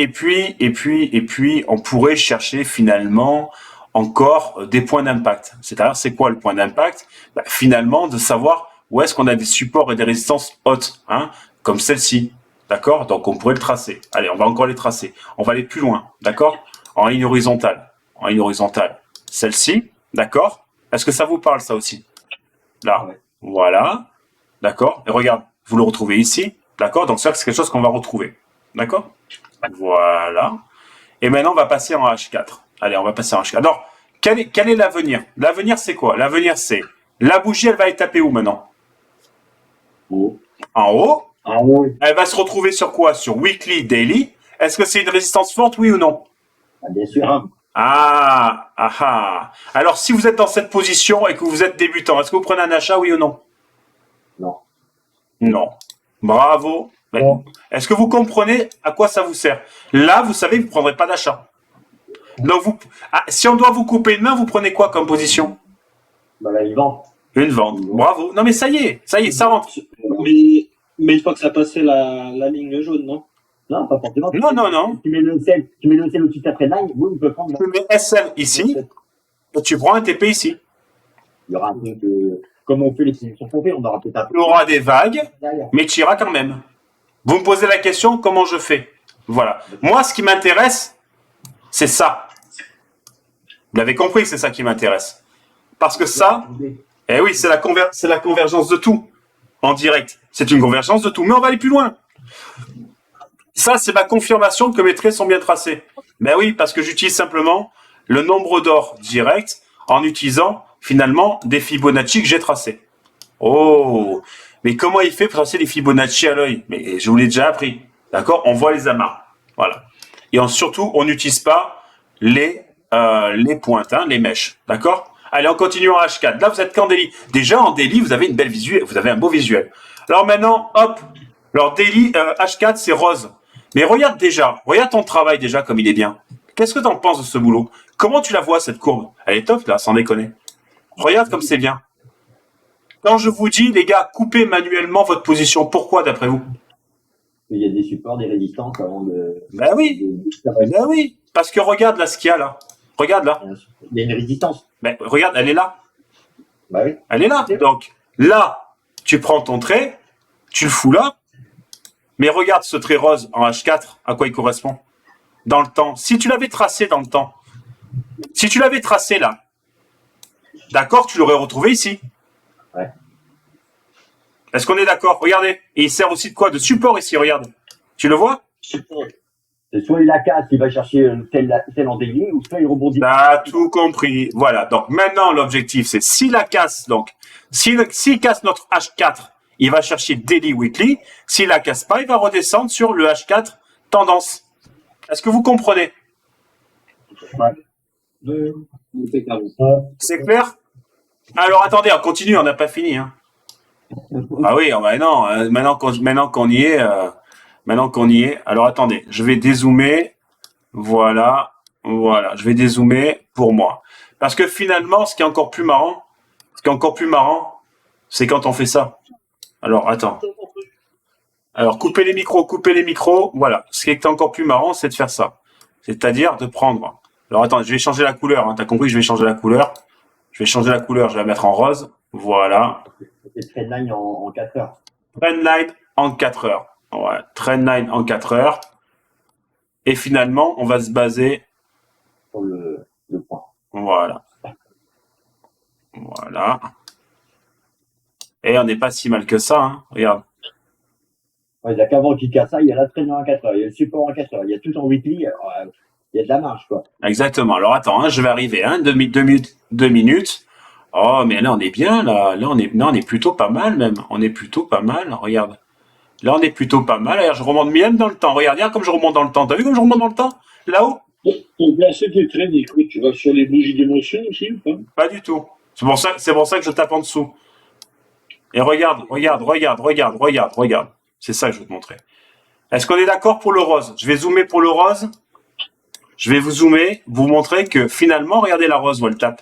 on pourrait chercher finalement encore des points d'impact. C'est-à-dire, c'est quoi le point d'impact? Finalement, de savoir où est-ce qu'on a des supports et des résistances hautes, hein, comme celle-ci, d'accord? Donc, on pourrait le tracer. Allez, on va encore les tracer. On va aller plus loin, d'accord? En ligne horizontale. Celle-ci, d'accord? Est-ce que ça vous parle, ça aussi? Là, Ouais. Voilà, d'accord? Et regarde, vous le retrouvez ici, d'accord? Donc, ça, c'est quelque chose qu'on va retrouver, d'accord? Voilà. Et maintenant, on va passer en H4. Allez, on va passer en H4. Alors, quel est l'avenir? L'avenir, c'est quoi? L'avenir, c'est la bougie, elle va être tapée où maintenant? En haut. Elle va se retrouver sur quoi? Sur weekly, daily. Est-ce que c'est une résistance forte, oui ou non? Bien sûr. Alors, si vous êtes dans cette position et que vous êtes débutant, est-ce que vous prenez un achat, oui ou non? Non. Non. Bravo. Bon. Est-ce que vous comprenez à quoi ça vous sert? Là, vous savez que vous ne prendrez pas d'achat. Donc, si on doit vous couper une main, vous prenez quoi comme position? Bah là, ils vendent. Une vente. Bravo. Non, mais ça y est, ça rentre. Mais une fois que ça a passé la ligne jaune, non? Non, pas forcément. Non. Tu mets le sel au-dessus de ta Trendline, vous pouvez prendre. Tu mets SL ici, et tu prends un TP ici. Il y aura un truc, comme on fait les positions qu'on fait, on aura peut-être un peu. Il y aura des vagues, derrière. mais tu iras quand même. Vous me posez la question, comment je fais? Voilà. Moi, ce qui m'intéresse, c'est ça. Vous l'avez compris, c'est ça qui m'intéresse. Parce que ça, eh oui, c'est la convergence de tout en direct. C'est une convergence de tout. Mais on va aller plus loin. Ça, c'est ma confirmation que mes traits sont bien tracés. Ben oui, parce que j'utilise simplement le nombre d'or direct en utilisant finalement des Fibonacci que j'ai tracés. Oh, mais comment il fait pour tracer les Fibonacci à l'œil? Mais je vous l'ai déjà appris. D'accord? On voit les amarres. Voilà. Et surtout, on n'utilise pas les pointes, les mèches. D'accord? Allez, on continue en H4. Là, vous êtes qu'en daily. Déjà, en daily, vous avez une belle visuelle. Vous avez un beau visuel. Alors maintenant, hop. Alors, daily, H4, c'est rose. Mais regarde ton travail déjà comme il est bien. Qu'est-ce que tu en penses de ce boulot? Comment tu la vois, cette courbe? Elle est top, là, sans déconner. Regarde comme c'est bien. Quand je vous dis, les gars, coupez manuellement votre position, pourquoi d'après vous? Il y a des supports, des résistances avant de. Ben oui. Parce que regarde là ce qu'il y a là. Regarde là. Il y a une résistance. Ben, regarde, elle est là. Bah oui. Elle est là. Donc là, tu prends ton trait, tu le fous là. Mais regarde ce trait rose en H4, à quoi il correspond? Dans le temps. Si tu l'avais tracé dans le temps, si tu l'avais tracé là, d'accord, tu l'aurais retrouvé ici. Ouais. Est-ce qu'on est d'accord? Regardez. Et il sert aussi de quoi? De support ici, regarde. Tu le vois? C'est soit il la casse, il va chercher celle en daily, ou soit il rebondit. T'as tout compris. Voilà. Donc maintenant, l'objectif, c'est si la casse, donc, s'il casse notre H4, il va chercher daily weekly. S'il la casse pas, il va redescendre sur le H4 tendance. Est-ce que vous comprenez? C'est clair? Alors attendez, on continue, on n'a pas fini. Hein. Ah oui, non, maintenant qu'on y est, alors attendez, je vais dézoomer. Voilà, je vais dézoomer pour moi. Parce que finalement, ce qui est encore plus marrant, c'est quand on fait ça. Alors, attends. Alors, coupez les micros, voilà. Ce qui est encore plus marrant, c'est de faire ça. C'est-à-dire de prendre. Alors, attends, je vais changer la couleur. Hein. T'as compris que je vais changer la couleur. Je vais la mettre en rose. Voilà. C'est trendline en 4 heures. Trendline en 4 heures. Ouais, trendline en 4 heures. Et finalement, on va se baser sur le point. Voilà. Et on n'est pas si mal que ça, hein. Regarde. Ouais, il n'y a qu'avant qu'il casse ça, il y a la trendline en 4 heures, il y a le support en 4 heures, il y a tout en weekly, il y a de la marge, quoi. Exactement. Alors attends, hein, je vais arriver, hein, 2 minutes. Oh, mais là on est bien, là on est plutôt pas mal même. On est plutôt pas mal. Regarde. Là on est plutôt pas mal. Regarde, je remonte même dans le temps. Regarde comme je remonte dans le temps. T'as vu comme je remonte dans le temps? Là-haut? Pour placer tes traits, écoute, tu vas sur les bougies d'émotion aussi ou pas? Pas du tout. C'est pour ça que je tape en dessous. Et regarde. C'est ça que je veux te montrer. Est-ce qu'on est d'accord pour le rose? Je vais zoomer pour le rose. Je vais vous zoomer, vous montrer que finalement, regardez la rose où elle tape.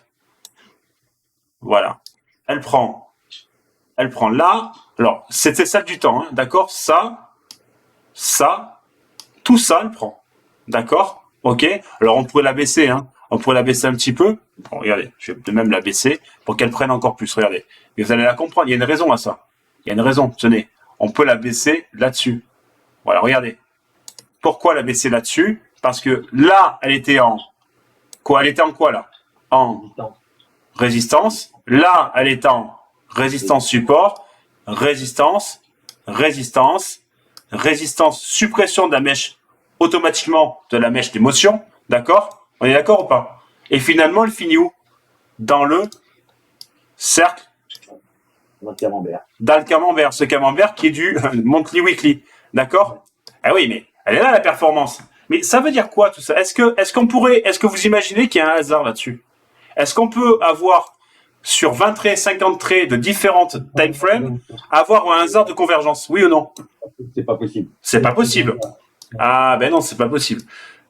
Voilà. Elle prend là. Alors, c'était celle du temps, hein, d'accord? Ça, tout ça, elle prend. D'accord? Ok? Alors, on pourrait la baisser, hein. On pourrait la baisser un petit peu. Bon, regardez, je vais même la baisser pour qu'elle prenne encore plus. Regardez. Mais vous allez la comprendre. Il y a une raison à ça. Il y a une raison. Tenez. On peut la baisser là-dessus. Voilà, regardez. Pourquoi la baisser là-dessus? Parce que là, elle était en quoi? Elle était en quoi là? En résistance. Là, elle est en résistance support, résistance, suppression de la mèche automatiquement de la mèche d'émotion. D'accord? On est d'accord ou pas? Et finalement, elle finit où? Dans le cercle. Dans le camembert. Ce camembert qui est du monthly weekly. D'accord? Ah oui, mais elle est là la performance. Mais ça veut dire quoi tout ça? Est-ce que vous imaginez qu'il y a un hasard là-dessus? Est-ce qu'on peut avoir sur 20 traits, 50 traits de différentes time frames, avoir un hasard de convergence? Oui ou non? C'est pas possible. C'est pas possible. Ah ben non, c'est pas possible.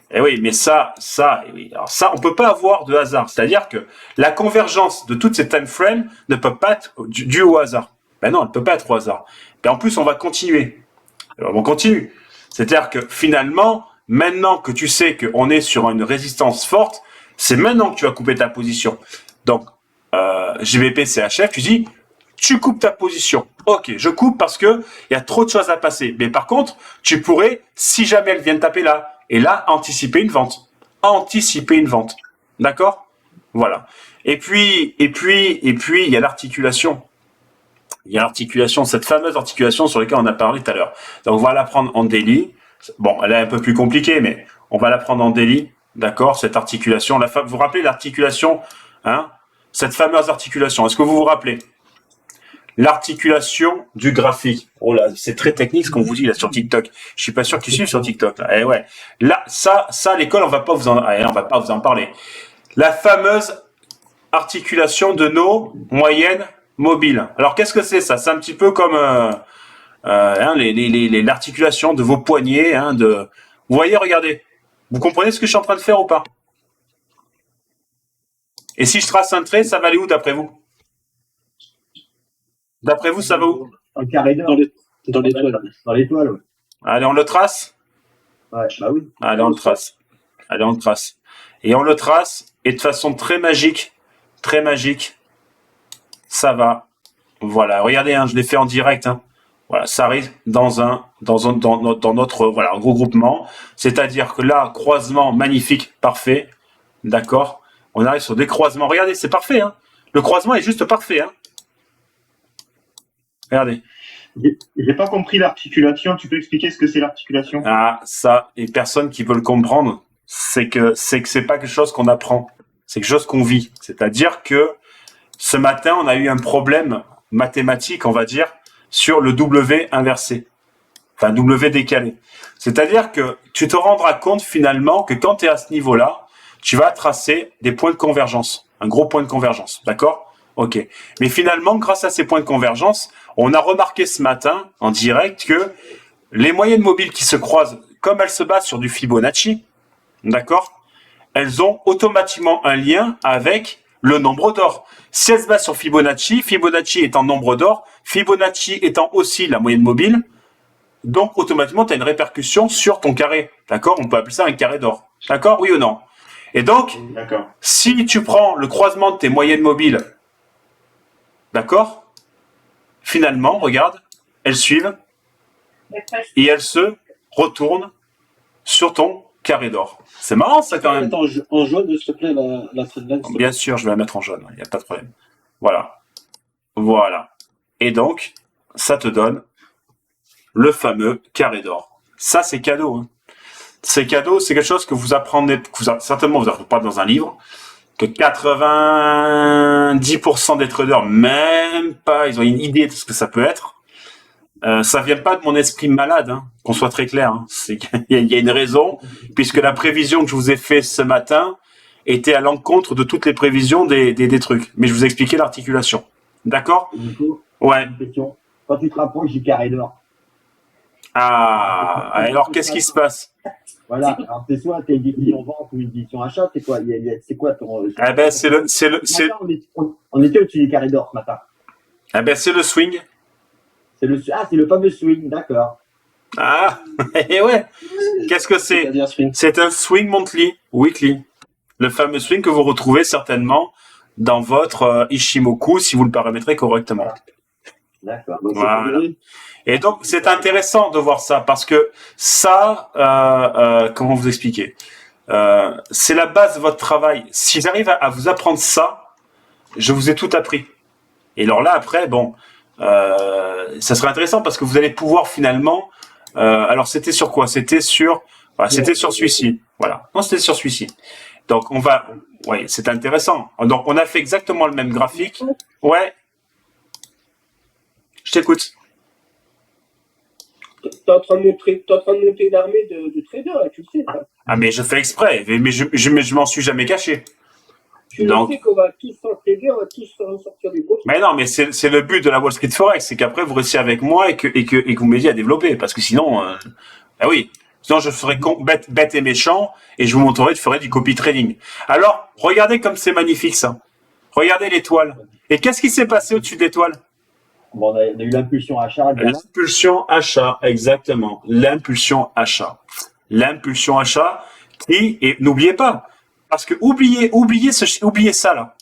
Eh oui, mais alors ça, on peut pas avoir de hasard. C'est-à-dire que la convergence de toutes ces time frames ne peut pas être due au hasard. Ben non, elle peut pas être au hasard. Et en plus, on va continuer. Alors, on continue. C'est-à-dire que finalement, maintenant que tu sais qu'on est sur une résistance forte, c'est maintenant que tu vas couper ta position. Donc, GBP, CHF, tu dis, tu coupes ta position. Ok, je coupe parce que il y a trop de choses à passer. Mais par contre, tu pourrais, si jamais elle vient taper là, et là, anticiper une vente. Anticiper une vente. D'accord? Voilà. Et puis, il y a l'articulation. Il y a l'articulation, cette fameuse articulation sur laquelle on a parlé tout à l'heure. Donc, on va la prendre en daily. Bon, elle est un peu plus compliquée, mais on va la prendre en daily. D'accord? Cette articulation. Vous vous rappelez l'articulation, hein? Cette fameuse articulation. Est-ce que vous vous rappelez? L'articulation du graphique. Oh là, c'est très technique ce qu'on vous dit là sur TikTok. Je suis pas sûr qu'ils suivent sur TikTok là. Eh ouais. Là, ça, à l'école, on va pas vous en parler. La fameuse articulation de nos moyennes mobiles. Alors, qu'est-ce que c'est ça? C'est un petit peu comme l'articulation de vos poignets. Vous voyez, regardez. Vous comprenez ce que je suis en train de faire ou pas? Et si je trace un trait, ça va aller où d'après vous? D'après vous, ça va où? Un carré d'or. Dans l'étoile. Dans l'étoile, ouais. Allez, on le trace? Ouais, bah oui. Allez, on le trace. Allez, on le trace. Et on le trace, et de façon très magique, ça va. Voilà, regardez, je l'ai fait en direct. Voilà, ça arrive dans notre regroupement. C'est-à-dire que là, croisement magnifique, parfait. D'accord? On arrive sur des croisements. Regardez, c'est parfait. Le croisement est juste parfait. Regardez. J'ai pas compris l'articulation. Tu peux expliquer ce que c'est l'articulation? Ah, ça, et personne qui veut le comprendre, c'est que c'est pas quelque chose qu'on apprend. C'est quelque chose qu'on vit. C'est-à-dire que ce matin, on a eu un problème mathématique, on va dire, sur le W inversé. Enfin, W décalé. C'est-à-dire que tu te rendras compte finalement que quand tu es à ce niveau-là, tu vas tracer des points de convergence. Un gros point de convergence. D'accord? Ok. Mais finalement, grâce à ces points de convergence, on a remarqué ce matin, en direct, que les moyennes mobiles qui se croisent, comme elles se basent sur du Fibonacci, d'accord? Elles ont automatiquement un lien avec le nombre d'or. Si elles se basent sur Fibonacci, Fibonacci étant nombre d'or, Fibonacci étant aussi la moyenne mobile, donc automatiquement, tu as une répercussion sur ton carré. D'accord? On peut appeler ça un carré d'or. D'accord? Oui ou non? Et donc, si tu prends le croisement de tes moyennes mobiles, d'accord? Finalement, regarde, elles suivent et elles se retournent sur ton carré d'or. C'est marrant ça quand même. En jaune, s'il te plaît, la trendline. Bien sûr, je vais la mettre en jaune, il n'y a pas de problème. Voilà. Voilà. Et donc, ça te donne le fameux carré d'or. Ça, c'est cadeau. C'est cadeau, c'est quelque chose que vous apprenez, certainement vous n'apprendrez pas dans un livre, que 90% des traders, même pas, ils ont une idée de ce que ça peut être. Ça vient pas de mon esprit malade, qu'on soit très clair. C'est qu'il y a une raison, puisque la prévision que je vous ai fait ce matin était à l'encontre de toutes les prévisions des trucs. Mais je vous ai expliqué l'articulation. D'accord? Du coup, ouais. une question. Quand tu te rapproches du carré d'or. Ah, alors qu'est-ce qui se passe? Voilà, alors c'est soit t'as une division vente ou une division achat, c'est quoi? C'est quoi ton. Eh ben, On était au-dessus du carré d'or ce matin. Eh ben, c'est le swing. C'est le fameux swing, d'accord. Ah, et ouais. Qu'est-ce que c'est? C'est un swing monthly, weekly. Le fameux swing que vous retrouvez certainement dans votre Ishimoku si vous le paramétrez correctement. D'accord. Voilà. Et donc, c'est intéressant de voir ça parce que ça, comment vous expliquer? C'est la base de votre travail. Si j'arrive à vous apprendre ça, je vous ai tout appris. Et alors là, après, bon, ça serait intéressant parce que vous allez pouvoir finalement. Alors, c'était sur quoi? C'était sur celui-ci. Voilà. Non, c'était sur celui-ci. Donc, ouais, c'est intéressant. Donc, on a fait exactement le même graphique. Ouais. Je t'écoute. t'es en train de monter une armée de traders, là, tu le sais. Ça. Ah, mais je fais exprès, mais je m'en suis jamais caché. Tu Donc- le sais qu'on va tous s'entraider, on va tous sortir des gros trucs. Mais non, mais c'est le but de la Wall Street Forex, c'est qu'après vous restiez avec moi et que vous m'aidiez à développer, parce que sinon, bah oui, sinon je serais bête et méchant et je ferais du copy trading. Alors, regardez comme c'est magnifique ça. Regardez l'étoile. Et qu'est-ce qui s'est passé au-dessus de l'étoile? Bon, on a eu l'impulsion achat. L'impulsion achat, exactement. L'impulsion achat. L'impulsion achat qui, et n'oubliez pas, parce que oubliez ça là.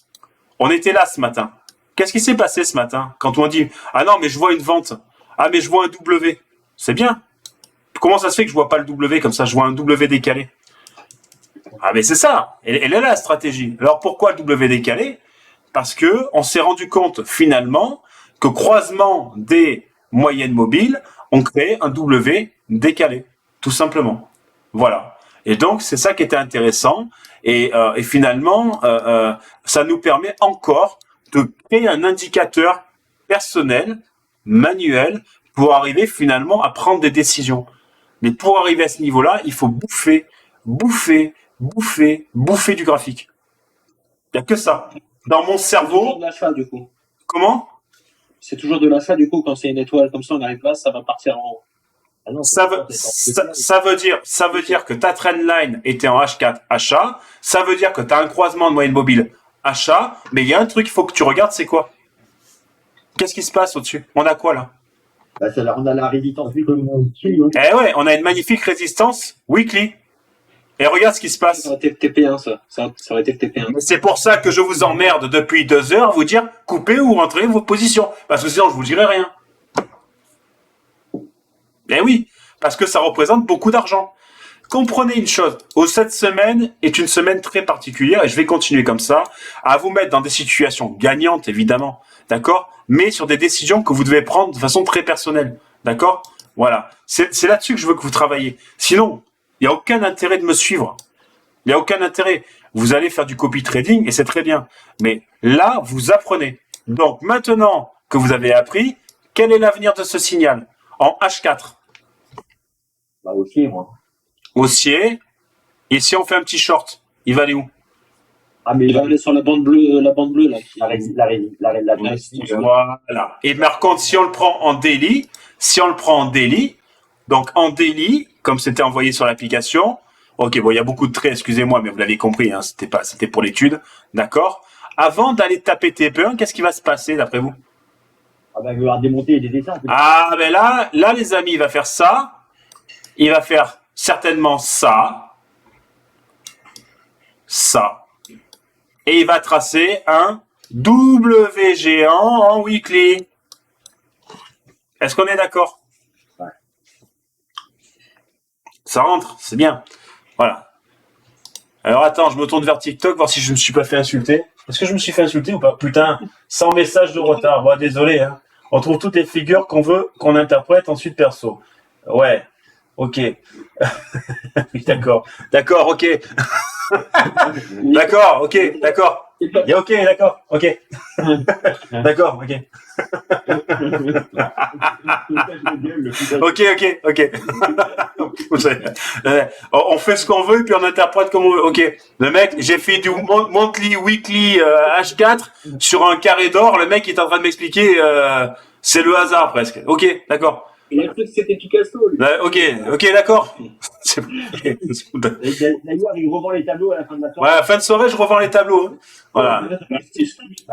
On était là ce matin. Qu'est-ce qui s'est passé ce matin quand on dit ah non mais je vois une vente, ah mais je vois un W, c'est bien. Comment ça se fait que je vois pas le W comme ça, je vois un W décalé? Ah mais c'est ça, elle est là la stratégie. Alors pourquoi le W décalé? Parce que on s'est rendu compte finalement que croisement des moyennes mobiles, on crée un W décalé, tout simplement. Voilà. Et donc c'est ça qui était intéressant. Et finalement, ça nous permet encore de créer un indicateur personnel, manuel, pour arriver finalement à prendre des décisions. Mais pour arriver à ce niveau-là, il faut bouffer du graphique. Il n'y a que ça. Dans mon C'est toujours cerveau, de l'achat, du coup. comment? C'est toujours de l'achat, du coup, quand c'est une étoile comme ça, on arrive là, ça va partir en haut. Ah non, Ça veut dire que ta trendline était en H4 achat. Ça veut dire que tu as un croisement de moyenne mobile achat. Mais il y a un truc qu'il faut que tu regardes, c'est quoi? Qu'est-ce qui se passe au-dessus? On a quoi là? Bah, on a la résistance weekly. Eh ouais, on a une magnifique résistance weekly. Et regarde ce qui se passe. Ça aurait été le TP1, ça. Ça aurait été le TP1. Mais c'est pour ça que je vous emmerde depuis 2 heures, vous dire coupez ou rentrez vos positions. Parce que sinon, je vous dirai rien. Eh oui, parce que ça représente beaucoup d'argent. Comprenez une chose, cette semaine est une semaine très particulière et je vais continuer comme ça, à vous mettre dans des situations gagnantes, évidemment, d'accord? Mais sur des décisions que vous devez prendre de façon très personnelle, d'accord? Voilà, c'est là-dessus que je veux que vous travailliez. Sinon, il n'y a aucun intérêt de me suivre. Il n'y a aucun intérêt. Vous allez faire du copy trading et c'est très bien. Mais là, vous apprenez. Donc maintenant que vous avez appris, quel est l'avenir de ce signal? En H4. Bah, aussi, moi. Haussier. Et si on fait un petit short, il va aller où? Ah, mais Il va aller sur la bande bleue, là. la résistance. Voilà. Et par contre, si on le prend en daily, donc en daily, comme c'était envoyé sur l'application, ok, bon, il y a beaucoup de traits, excusez-moi, mais vous l'avez compris, hein, c'était pour l'étude, d'accord? Avant d'aller taper TP1, qu'est-ce qui va se passer d'après vous? Ah, bah, il va y avoir des montées et des descentes. Ah, ben là, les amis, il va faire ça. Il va faire certainement ça. Et il va tracer un W géant en weekly. Est-ce qu'on est d'accord? Ouais. Ça rentre, c'est bien. Voilà. Alors attends, je me tourne vers TikTok, voir si je me suis pas fait insulter. Est-ce que je me suis fait insulter ou pas? Putain, 100 messages de retard. Bon, désolé, hein. On trouve toutes les figures qu'on veut qu'on interprète ensuite perso. Ouais. Ok. Oui, d'accord. D'accord, ok. D'accord, ok, d'accord. Et ok, d'accord, ok. D'accord, ok. Ok. On fait ce qu'on veut, puis on interprète comme on veut. Ok. Le mec, j'ai fait du monthly, weekly, H4 sur un carré d'or. Le mec, il est en train de m'expliquer, c'est le hasard presque. Ok, d'accord. Il a cru que c'était Picasso, lui. Ok, d'accord. D'ailleurs, il revend les tableaux à la fin de la Ouais, soirée. à la fin de soirée, je revends les tableaux. Hein. Voilà.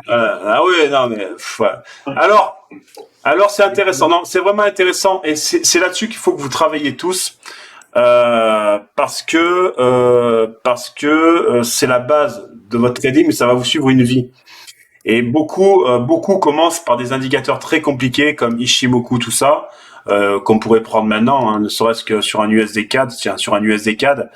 Ah oui, non, mais. Ouais. Alors c'est intéressant. Non, c'est vraiment intéressant. Et c'est là-dessus qu'il faut que vous travaillez tous. Parce que c'est la base de votre trading, mais ça va vous suivre une vie. Et beaucoup commencent par des indicateurs très compliqués comme Ishimoku, tout ça. Qu'on pourrait prendre maintenant, hein, ne serait-ce que sur un USD CAD, sur un USD CAD.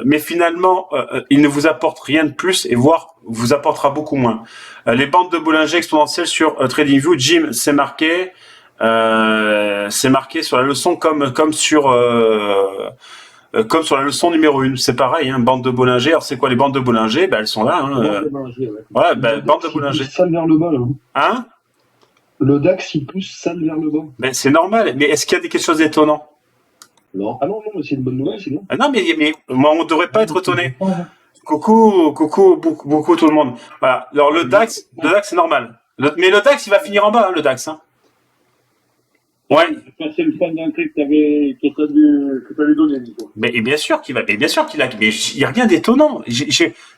Mais finalement, il ne vous apporte rien de plus et voire vous apportera beaucoup moins. Les bandes de Bollinger exponentielles sur TradingView, Jim, c'est marqué sur la leçon comme sur la leçon numéro 1. C'est pareil, hein, bande de Bollinger. Alors c'est quoi les bandes de Bollinger? Ben elles sont là. Hein, ouais, ben bande de Bollinger. Ça vers le bas, là. Hein? Le DAX, il pousse ça vers le bas. Ben c'est normal. Mais est-ce qu'il y a quelque chose d'étonnant? Non. Ah non, non, c'est une bonne nouvelle, sinon. Ah non, mais moi, on devrait pas être étonné. Coucou, beaucoup tout le monde. Voilà. Alors le DAX c'est normal. Mais le DAX, il va finir en bas, hein, le DAX. Hein. Ouais. C'est le fan d'un truc que t'avais donné, Nico. Mais et bien sûr qu'il va. Mais bien sûr qu'il a. Mais il y a rien d'étonnant.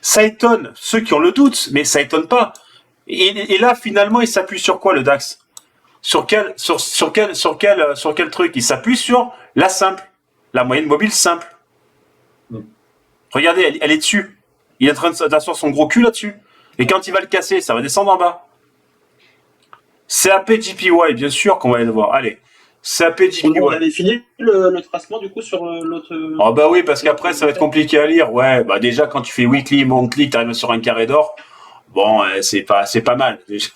Ça étonne ceux qui ont le doute, mais ça étonne pas. Et là, finalement, il s'appuie sur quoi le DAX? Sur quel truc? Il s'appuie sur la simple, la moyenne mobile simple. Regardez, elle est dessus. Il est en train d'asseoir son gros cul là-dessus. Et quand il va le casser, ça va descendre en bas. CAP JPY, bien sûr qu'on va aller le voir. Allez, CAP JPY. On avait fini le tracement du coup sur l'autre. Oh bah oui, parce qu'après ça va être compliqué à lire. Ouais, bah déjà quand tu fais weekly, monthly, tu arrives sur un carré d'or. Bon, c'est pas mal. Déjà.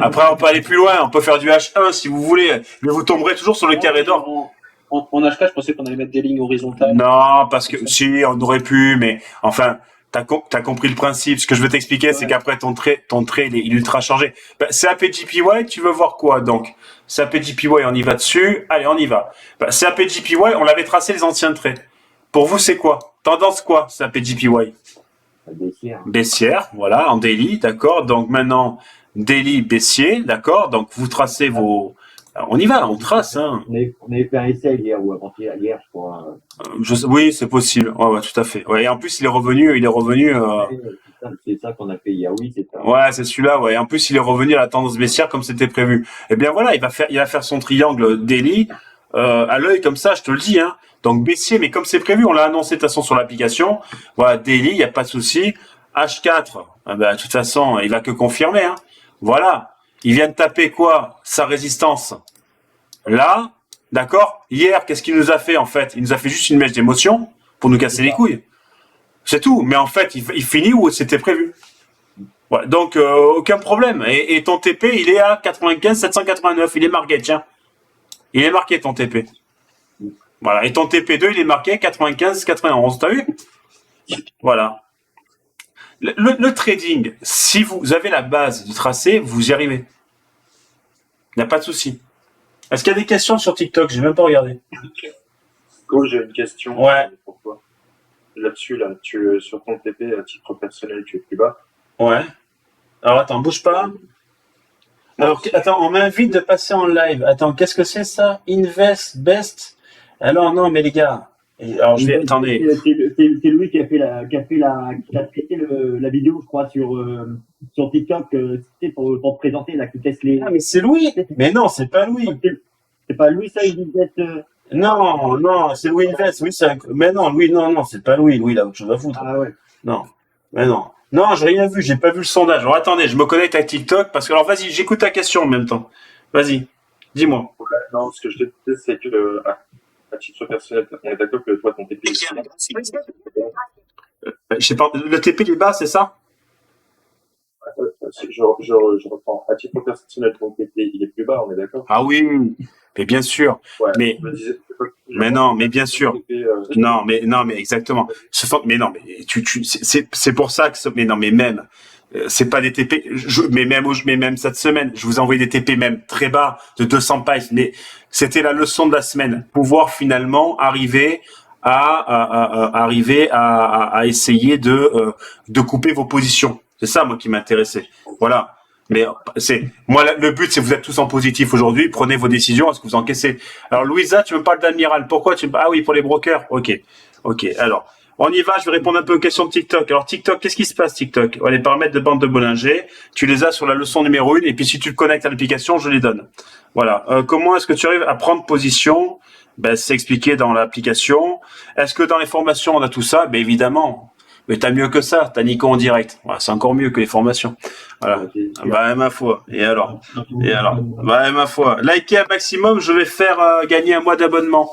Après, on peut aller plus loin. On peut faire du H1 si vous voulez, mais vous tomberez toujours sur le carré d'or. En HK, je pensais qu'on allait mettre des lignes horizontales. Non, parce que si, on aurait pu, mais enfin, t'as compris le principe. Ce que je veux t'expliquer, c'est qu'après ton trait, il est ultra chargé. Bah, CAP JPY, tu veux voir quoi donc? CAP JPY, on y va dessus. Allez, on y va. Bah, CAP JPY, on l'avait tracé les anciens traits. Pour vous, c'est quoi? Tendance quoi, CAP JPY? Baissière, voilà, en daily, d'accord. Donc maintenant, daily baissier, d'accord. Donc vous tracez vos. Alors, on y va, on trace. Hein. On avait fait un essai hier ou avant-hier, je crois. Oui, c'est possible. Ouais, tout à fait. Ouais, et en plus, il est revenu. C'est ça qu'on a fait hier, oui, c'est ça. Ouais, c'est celui-là. Ouais. Et en plus, il est revenu à la tendance baissière comme c'était prévu. Eh bien voilà, il va faire son triangle daily à l'œil comme ça. Je te le dis. Hein. Donc baissier, mais comme c'est prévu, on l'a annoncé de toute façon sur l'application. Voilà, daily, il y a pas de souci. H4, de toute façon, il va que confirmer. Hein. Voilà. Il vient de taper quoi? Sa résistance. Là, d'accord? Hier, qu'est-ce qu'il nous a fait en fait? Il nous a fait juste une mèche d'émotion pour nous casser les couilles. C'est tout. Mais en fait, il finit où c'était prévu. Ouais, donc, aucun problème. Et ton TP, il est à 95 789. Il est marqué, tiens. Il est marqué ton TP. Voilà. Et ton TP2, il est marqué 95 91. T'as vu? Voilà. Le trading, si vous avez la base du tracé, vous y arrivez. Il n'y a pas de souci. Est-ce qu'il y a des questions sur TikTok? J'ai même pas regardé. Go, j'ai une question. Ouais. Pour toi. Là-dessus, sur ton TP, à titre personnel, tu es plus bas. Ouais. Alors attends, bouge pas. Alors attends, on m'invite de passer en live. Attends, qu'est-ce que c'est ça? Invest Best? Alors non, mais les gars. Alors je vais attendez. C'est lui qui a traité la vidéo, je crois, sur TikTok, c'était pour te présenter là, qui teste les. Ah mais c'est Louis. Mais non, c'est pas Louis. C'est pas Louis ça, il dit Non, c'est Louis Invest. Oui, mais non, Louis, non, c'est pas Louis. Louis, il a autre chose à foutre. Ah ouais. Non, mais non. Non, j'ai rien vu. J'ai pas vu le sondage. Alors attendez, je me connecte à TikTok parce que alors vas-y, j'écoute ta question en même temps. Vas-y, dis-moi. Non, ce que je te disais, c'est que à titre personnel, on est d'accord que toi, ton TP. Je sais pas. Le TP il est bas, c'est ça? Je reprends. À titre personnel, ton TP, il est plus bas, on est d'accord? Ah oui, mais bien sûr. Ouais, mais non, mais bien sûr. Non, mais exactement. Mais non, mais c'est pour ça que mais non, mais même c'est pas des TP. Mais même cette semaine, je vous ai envoyé des TP même très bas de 200 piles. Mais c'était la leçon de la semaine. Pouvoir finalement arriver à essayer de couper vos positions. C'est ça moi qui m'intéressait. Voilà. Mais moi le but c'est que vous êtes tous en positif aujourd'hui, prenez vos décisions, est-ce que vous encaissez? Alors Louisa, tu me parles d'Admiral, pourquoi ah oui, pour les brokers. OK. Alors, on y va, je vais répondre un peu aux questions de TikTok. Alors TikTok, qu'est-ce qui se passe TikTok? Les paramètres de bande de Bollinger, tu les as sur la leçon numéro 1 et puis si tu te connectes à l'application, je les donne. Voilà. Comment est-ce que tu arrives à prendre position? C'est expliqué dans l'application. Est-ce que dans les formations on a tout ça? Évidemment. Mais t'as mieux que ça, t'as Nico en direct. Voilà, c'est encore mieux que les formations. Voilà. Ma foi. Et alors, ma foi. Likez un maximum, je vais faire gagner un mois d'abonnement.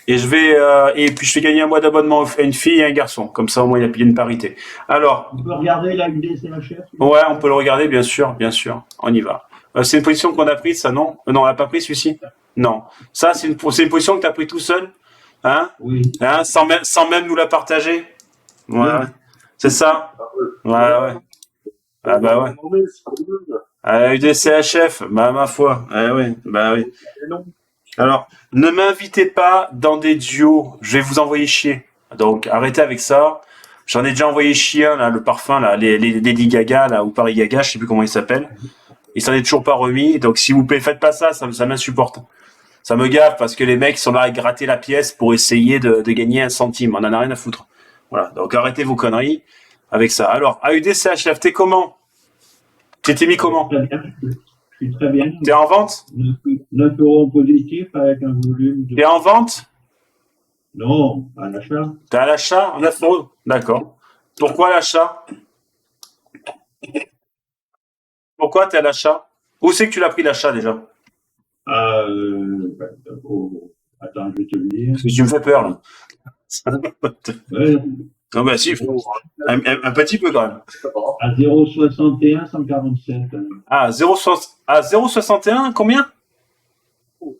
Et puis je fais gagner un mois d'abonnement à une fille et un garçon. Comme ça, au moins, il y a une parité. Alors. On peut regarder la UDCHF? Ouais, on peut le regarder, bien sûr. On y va. C'est une position qu'on a prise, ça, non? Non, on l'a pas pris, celui-ci? Non. Ça, c'est une position que t'as pris tout seul? Hein? Oui. Hein? Sans même nous la partager? Ouais, c'est ça. Ouais. Ah bah ouais. UDCHF, ma foi. Ah oui, bah oui. Alors, ne m'invitez pas dans des duos. Je vais vous envoyer chier. Donc, arrêtez avec ça. J'en ai déjà envoyé chier un, là, le parfum, là, les Lady Gaga, là, ou Paris Gaga, je sais plus comment il s'appelle. Il s'en est toujours pas remis. Donc, s'il vous plaît, faites pas ça, ça m'insupporte. Ça me gave parce que les mecs sont là à gratter la pièce pour essayer de gagner 1 centime. On en a rien à foutre. Voilà. Donc, arrêtez vos conneries avec ça. Alors, AUDCHF, t'es comment? T'es mis comment? Très bien. Je suis très bien. T'es en vente? 9 euros positif avec un volume de... T'es en vente? Non, à l'achat. T'es à l'achat? 9 euros. D'accord. Pourquoi l'achat? Pourquoi t'es à l'achat? Où c'est que tu l'as pris l'achat déjà? Attends, je vais te le dire. Parce que tu me fais peur là. Ouais, Non bah si, il faut un petit peu quand même. à 0,61, 147. Ah, 0,61, combien?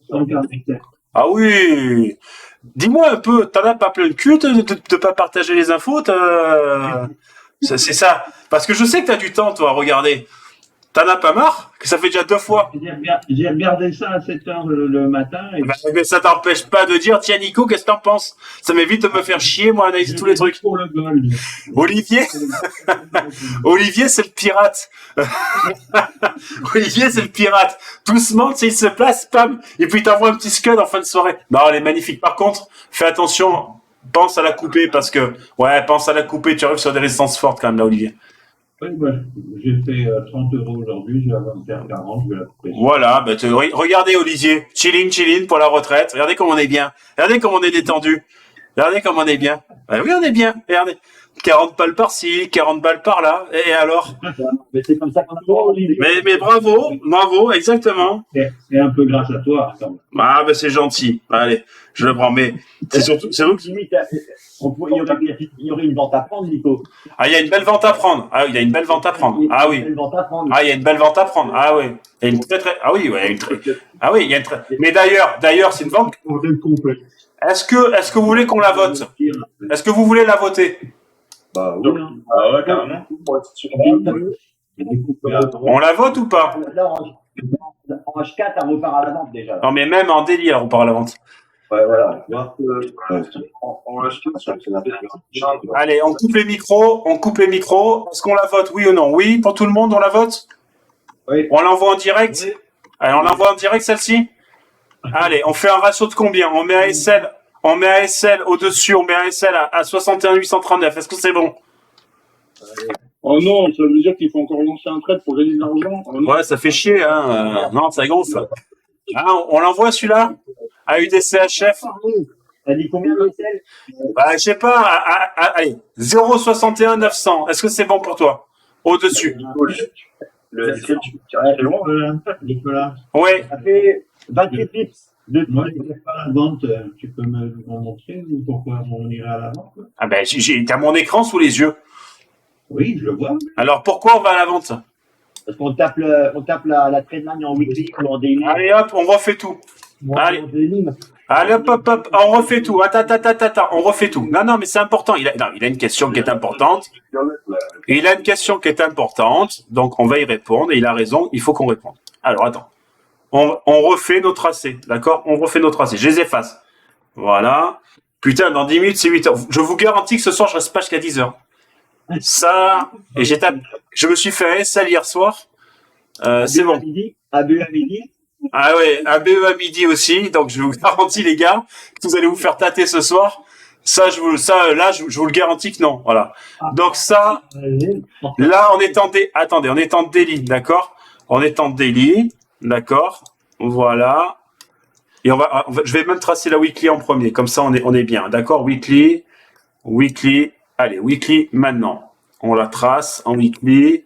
147. Ah oui. Dis-moi un peu, t'en as pas plein le cul de pas partager les infos? C'est ça. Parce que je sais que t'as du temps, toi, à regarder. T'en as pas marre? Que ça fait déjà 2 fois. J'ai regardé ça à 7 h le matin. Et Mais ça t'empêche pas de dire, tiens Nico, qu'est-ce que t'en penses? Ça m'évite de me faire chier, moi, analyser tous les trucs. Pour le gold. Olivier, Olivier, c'est le pirate. Olivier, c'est le pirate. Doucement, tu sais, il se place, pam, et puis il t'envoie un petit scud en fin de soirée. Non, elle est magnifique. Par contre, fais attention, pense à la couper parce que, ouais, pense à la couper, tu arrives sur des résistances fortes quand même, là, Olivier. Oui, bah, j'ai fait 30 euros aujourd'hui, j'ai à 21,40, je vais la couper. Voilà, bah, regardez Olivier, chilling pour la retraite. Regardez comme on est bien. Regardez comme on est détendu. Regardez comme on est bien. Bah oui, on est bien. Regardez. 40 balles par-ci, 40 balles par-là. Et alors? Mais c'est comme ça qu'on a Mais bravo, exactement. C'est un peu grâce à toi, quand même. Ah, ben c'est gentil. Allez, je le prends. Mais c'est surtout, c'est vous. limite, il y aurait une vente à prendre, Nico. Ah, il y a une belle vente à prendre. Ah, il y a une belle vente à prendre. Ah oui. Une vente à prendre. Ah, il y a une belle vente à prendre. Ah oui. Et une très. Ah oui, ouais, une très. Ah oui, il y a une très. Mais d'ailleurs, c'est une vente. complet. Est-ce que vous voulez qu'on la vote? Est-ce que vous voulez la voter? Bah oui. Ah ouais, carrément. On la vote ou pas? Là, en H4, elle repart à la vente déjà. Non, mais même en délit, elle repart à la vente. Ouais, voilà. Allez, on coupe les micros. Est-ce qu'on la vote, oui ou non? Oui, pour tout le monde, on la vote? Oui. On l'envoie en direct? Oui. Allez, on l'envoie en direct, celle-ci? Allez, on fait un ratio de combien? On met ASL au-dessus, on met ASL à 61 839. Est-ce que c'est bon? Oh non, ça veut dire qu'il faut encore lancer un trade pour gagner de l'argent. Oh non. Ouais, ça fait chier, hein. Non, ça gonfle. Ah, on l'envoie celui-là? À UDCHF? T'as dit combien de sel? Bah, je sais pas. Allez, 0,61 900. Est-ce que c'est bon pour toi? Au-dessus. Le Nicolas, Ouais. Ça fait 28 pips. moi, je ne fais pas la vente. Tu peux me montrer pourquoi on irait à la vente? Ah ben, t'as mon écran sous les yeux. Oui, je le vois. Alors, pourquoi on va à la vente? Parce qu'on tape la trade en weekly ou en daily. Allez, hop, on refait tout. Allez. Allez, hop, on refait tout. Attends, on refait tout. Non, mais c'est important. Il a une question qui est importante. Donc, on va y répondre. Et il a raison, il faut qu'on réponde. Alors, attends. On refait nos tracés, d'accord? On refait nos tracés. Je les efface. Voilà. Putain, dans 10 minutes, c'est 8 heures. Je vous garantis que ce soir, je reste pas jusqu'à 10 heures. Ça, et je me suis fait un SL hier soir. C'est bon. ABE à midi. Ah ouais, un BE à midi aussi. Donc, je vous garantis, les gars, que vous allez vous faire tâter ce soir. Je vous le garantis que non. Voilà. Donc ça, là, on est en daily, d'accord? On est en daily, d'accord? Voilà. Et je vais même tracer la weekly en premier. Comme ça, on est bien, d'accord? Weekly. Allez, weekly maintenant. On la trace en weekly.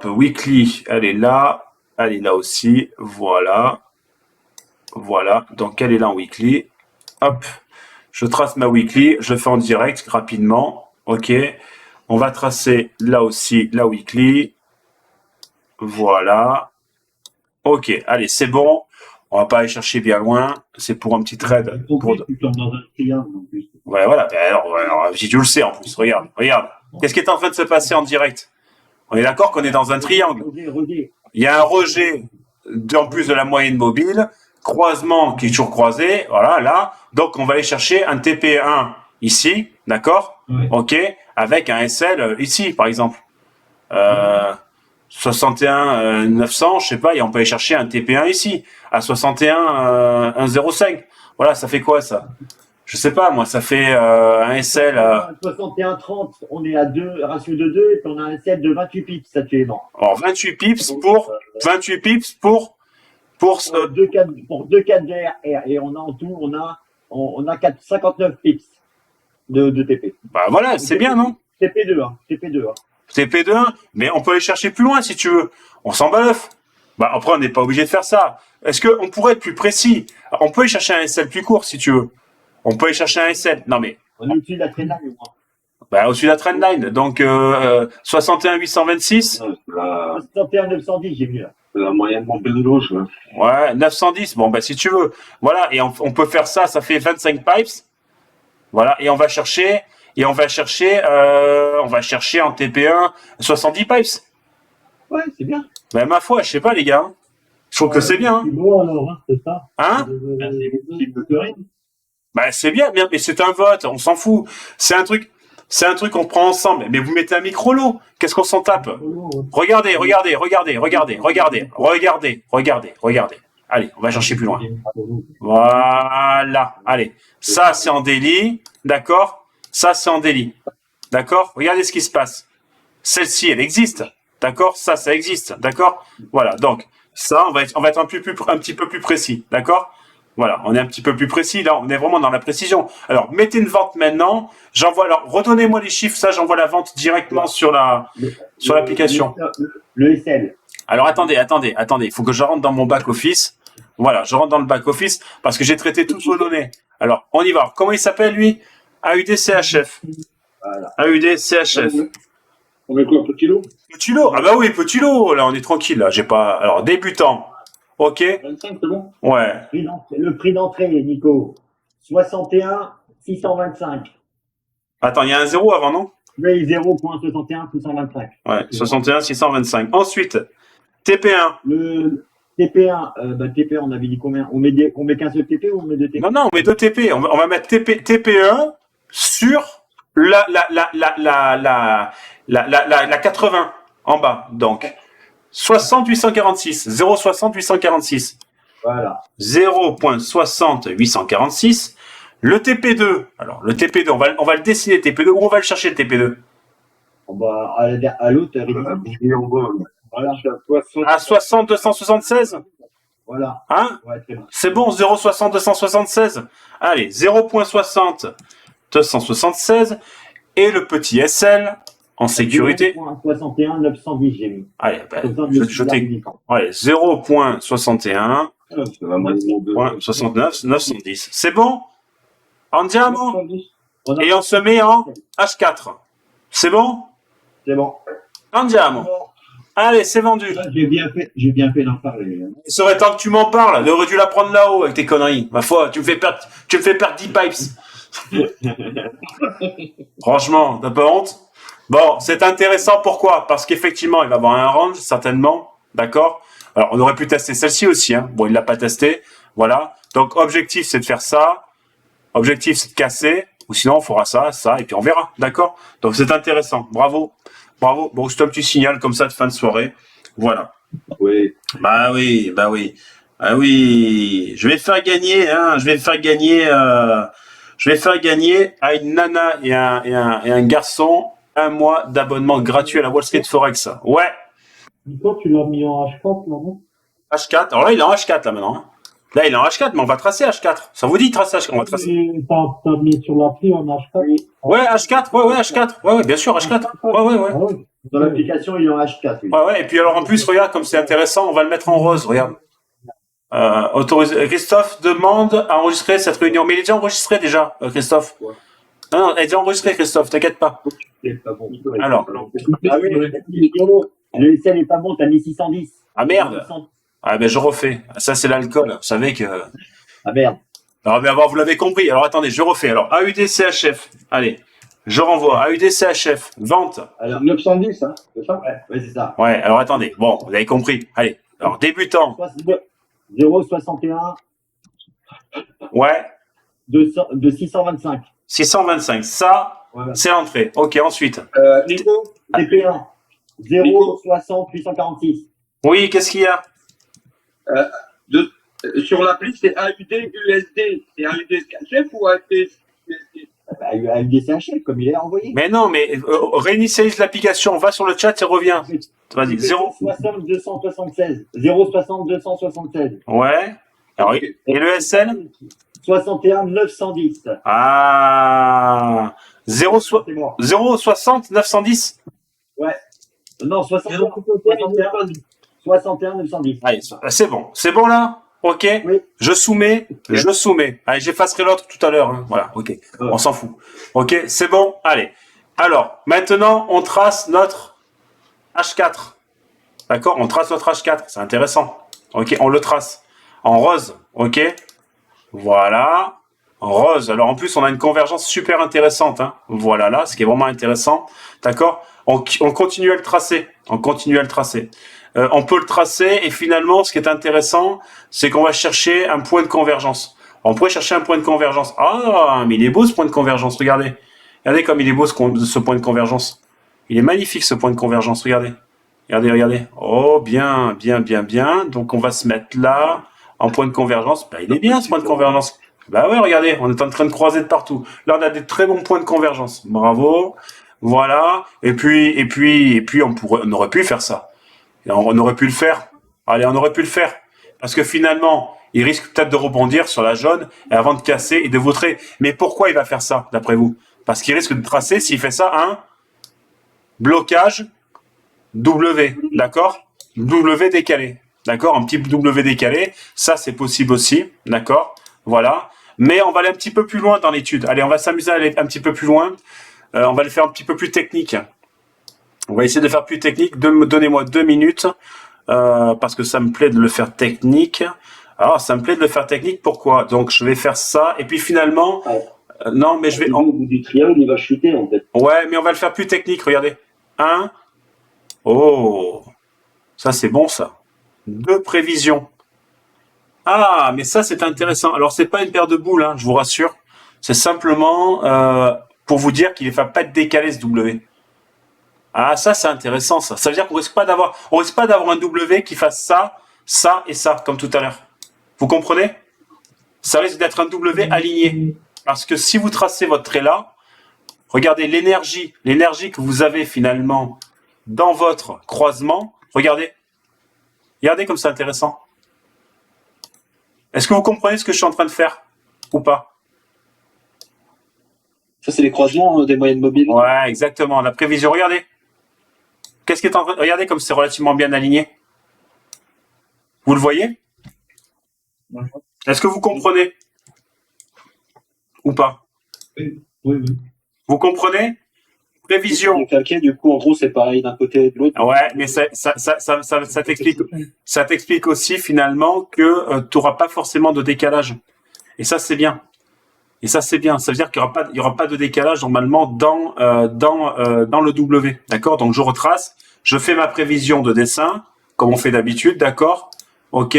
Weekly, elle est là aussi. Voilà. Donc, elle est là en weekly. Hop. Je trace ma weekly. Je le fais en direct rapidement. OK. On va tracer là aussi la weekly. Voilà. OK. Allez, c'est bon. On va pas aller chercher bien loin. C'est pour un petit trade. Tu tombes dans un triangle en plus. Ouais, voilà. Alors, si tu le sais en plus. Regarde. Qu'est-ce qui est en train de se passer en direct? On est d'accord qu'on est dans un triangle. Il y a un rejet en plus de la moyenne mobile. croisement qui est toujours croisé, voilà, là. Donc, on va aller chercher un TP1 ici, d'accord? Oui. OK, avec un SL ici, par exemple. 61 900, je sais pas, et on peut aller chercher un TP1 ici, à 61 105. Voilà, ça fait quoi, ça? Je sais pas, moi, ça fait un SL... 61-30, on est à ratio de 2, et puis on a un SL de 28 pips actuellement. Alors, 28 pips pour 2 4 de RR, et on a en tout, on a 59 pips de TP. bah voilà, c'est bien, non? TP2, hein, TP2. Hein. TP2, mais on peut aller chercher plus loin si tu veux. On s'en bat l'œuf. Bah après, on n'est pas obligé de faire ça. Est-ce qu'on pourrait être plus précis? On peut aller chercher un SL plus court si tu veux. On peut aller chercher un SL. Non mais, On est au-dessus de la trendline au moins. bah au-dessus de la trendline. Donc 61 826. 61 910, j'ai mis là. La moyenne montée de gauche. Ouais. Ouais, 910. Bon bah si tu veux. Voilà, et on peut faire ça. Ça fait 25 pipes. Voilà, et on va chercher en TP1 70 pipes. Ouais, c'est bien. Ben ma foi, je sais pas les gars. Je trouve que c'est bien. Hein, C'est bon alors, hein, c'est ça. hein Ben c'est bien, mais c'est un vote, on s'en fout. C'est un truc qu'on prend ensemble. Mais vous mettez un micro lot. Qu'est-ce qu'on s'en tape? Regardez. Allez, on va chercher plus loin. Voilà. Allez, ça c'est en délit, d'accord? Ça c'est en délit, d'accord? Regardez ce qui se passe. Celle-ci, elle existe, d'accord? Ça existe, d'accord? Voilà. Donc ça, on va être un petit peu plus précis, d'accord? Voilà, on est un petit peu plus précis. Là, on est vraiment dans la précision. Alors, mettez une vente maintenant. Alors, redonnez-moi les chiffres. Ça, j'envoie la vente directement sur l'application. Le SL. Alors, attendez. Il faut que je rentre dans mon back-office. Voilà, je rentre dans le back-office parce que j'ai traité toutes vos données. Alors, on y va. Alors, comment il s'appelle, lui? AUD-CHF. Voilà. AUD-CHF. On met quoi, petit lot? Petit lot. Ah bah oui, petit lot. Là, on est tranquille. Là, j'ai pas... Alors, débutant. OK. 25, c'est bon? Ouais. Le prix d'entrée, Nico. 61 625. Attends, il y a un 0 avant, non? Oui, 0.61 625. Ouais, 61 625. Ensuite, TP1. Le TP1, TP1, on avait dit combien? On met qu'un seul TP ou on met deux TP? Non, on met deux TP. On va mettre TP1 sur la 80 en bas. Donc, 60 846. 0,60 846. Voilà. 0.60 846. Le TP2. Alors, le TP2, on va le dessiner, le TP2. Où on va le chercher, le TP2? À l'autre, voilà. À 60 276. Voilà. Hein? Ouais, très bien. C'est bon, 0,60 276. Allez, 0.60 276. Et le petit SL en sécurité. 0.61 910, j'ai mis. Allez, ben, Comme ça, je t'ai... Allez, 0.61 .69 910. C'est bon? En diamant. Et on se met en H4. C'est bon? C'est bon. En diamant. Allez, c'est vendu. J'ai bien fait d'en parler. Il serait temps que tu m'en parles. J'aurais dû la prendre là-haut avec tes conneries. Ma foi, tu me fais perdre 10 pipes. Franchement, t'as pas honte? Bon, c'est intéressant. Pourquoi? Parce qu'effectivement, il va avoir un range, certainement. D'accord? Alors, on aurait pu tester celle-ci aussi. Hein. Bon, il l'a pas testé. Voilà. Donc, objectif, c'est de faire ça. Objectif, c'est de casser. Ou sinon, on fera ça, et puis on verra. D'accord? Donc, c'est intéressant. Bravo. Bravo. Bon, c'est un petit signal comme ça de fin de soirée. Voilà. Oui. Bah oui. Ah oui. Je vais faire gagner à une nana et un garçon 1 mois d'abonnement gratuit à la Wall Street Forex. Ouais. Nico, tu l'as mis en H4, non? H4. Alors là, il est en H4 là maintenant. Hein. Là, il est en H4, mais on va tracer H4. Ça vous dit tracer H4? On va tracer. T'as mis sur l'appli en H4? Ouais, H4. Ouais, H4. Ouais, bien sûr, H4. Ouais. Dans l'application, il est en H4. Oui. Ouais. Et puis alors en plus, regarde comme c'est intéressant, on va le mettre en rose. Regarde. Christophe demande à enregistrer cette réunion. Mais il est déjà enregistré déjà, Christophe. Ouais. Non, elle est déjà enregistrée, Christophe. T'inquiète pas. C'est pas bon. Alors. Ah oui, le SL est pas bon, t'as mis 610. Ah merde. Ah ben je refais. Ça c'est l'alcool. Vous savez que. Ah merde. Alors mais vous l'avez compris. Alors attendez, je refais. Alors AUD-CHF. Allez, je renvoie. AUD-CHF. Vente. Alors, 910, hein, c'est ça? Ouais, c'est ça. Ouais. Alors attendez. Bon, vous avez compris. Allez. Alors débutant. 0,61 Ouais, de 625. 625. Ça, Voilà. c'est l'entrée. Ok, ensuite. Nico, TP1, 0, 60, 846. Oui, qu'est-ce qu'il y a? sur l'appli, c'est AUD USD. C'est AUD CHF ou AUD USD? Avec des CHF, comme il est envoyé. Mais non, mais réinitialise l'application, va sur le chat et reviens. Vas-y, 0. 60, 276. 0, 60, 276. Ouais. Alors, et le SL? 61, 910. Ah. 0, C'est bon. 060 910? Non, 61, 910. Allez, c'est bon. C'est bon là? Ok. Oui. Je soumets. Allez, j'effacerai l'autre tout à l'heure. Hein. Voilà, ok. On s'en fout. Ok, c'est bon. Allez. Alors, maintenant, on trace notre H4. D'accord? On trace notre H4. C'est intéressant. Ok, on le trace en rose. Ok. Voilà. En rose. Alors, en plus, on a une convergence super intéressante. Hein. Voilà là, ce qui est vraiment intéressant. D'accord? On continue à le tracer. On peut le tracer et finalement, ce qui est intéressant, c'est qu'on va chercher un point de convergence. On pourrait chercher un point de convergence. Ah, mais il est beau ce point de convergence, regardez. Regardez comme il est beau ce point de convergence. Il est magnifique ce point de convergence, regardez. Regardez. Oh, bien. Donc on va se mettre là, en point de convergence. Bah, il est bien ce point de convergence. Bah ouais, regardez, on est en train de croiser de partout. Là, on a des très bons points de convergence. Bravo. Voilà. Et puis, on aurait pu faire ça. Et on aurait pu le faire. Allez, on aurait pu le faire. Parce que finalement, il risque peut-être de rebondir sur la jaune et avant de casser et de vautrer. Mais pourquoi il va faire ça, d'après vous? Parce qu'il risque de tracer, s'il fait ça, un blocage W. D'accord? W décalé. D'accord? Un petit W décalé. Ça, c'est possible aussi. D'accord? Voilà. Mais on va aller un petit peu plus loin dans l'étude. Allez, on va s'amuser à aller un petit peu plus loin. On va le faire un petit peu plus technique. On va essayer de faire plus technique. Donnez-moi 2 minutes parce que ça me plaît de le faire technique. Alors, ça me plaît de le faire technique. Pourquoi? Donc, je vais faire ça. Et puis, finalement... non, mais je vais... Au bout du triangle, il va chuter, en fait. Ouais, mais on va le faire plus technique. Regardez. 1. Oh. Ça, c'est bon, ça. 2 prévisions. Ah, mais ça, c'est intéressant. Alors, c'est pas une paire de boules, hein, je vous rassure. C'est simplement pour vous dire qu'il ne va pas être décalé, ce W. Ah, ça, c'est intéressant, ça. Ça veut dire qu'on risque pas d'avoir un W qui fasse ça, ça et ça, comme tout à l'heure. Vous comprenez? Ça risque d'être un W aligné. Parce que si vous tracez votre trait là, regardez l'énergie que vous avez finalement dans votre croisement. Regardez comme c'est intéressant. Est-ce que vous comprenez ce que je suis en train de faire ou pas? Ça, c'est les croisements des moyennes mobiles. Ouais, exactement. La prévision, regardez. Qu'est-ce qui est en train de... Regardez comme c'est relativement bien aligné. Vous le voyez? Est-ce que vous comprenez? Ou pas? Oui. Vous comprenez? Prévision. Calqué, du coup, en gros, c'est pareil d'un côté et de l'autre. Ouais, mais ça t'explique aussi finalement que tu n'auras pas forcément de décalage. Et ça, c'est bien. Ça veut dire qu'il n'y aura pas de décalage normalement dans le W. D'accord? Donc, je retrace. Je fais ma prévision de dessin, comme on fait d'habitude. D'accord? OK.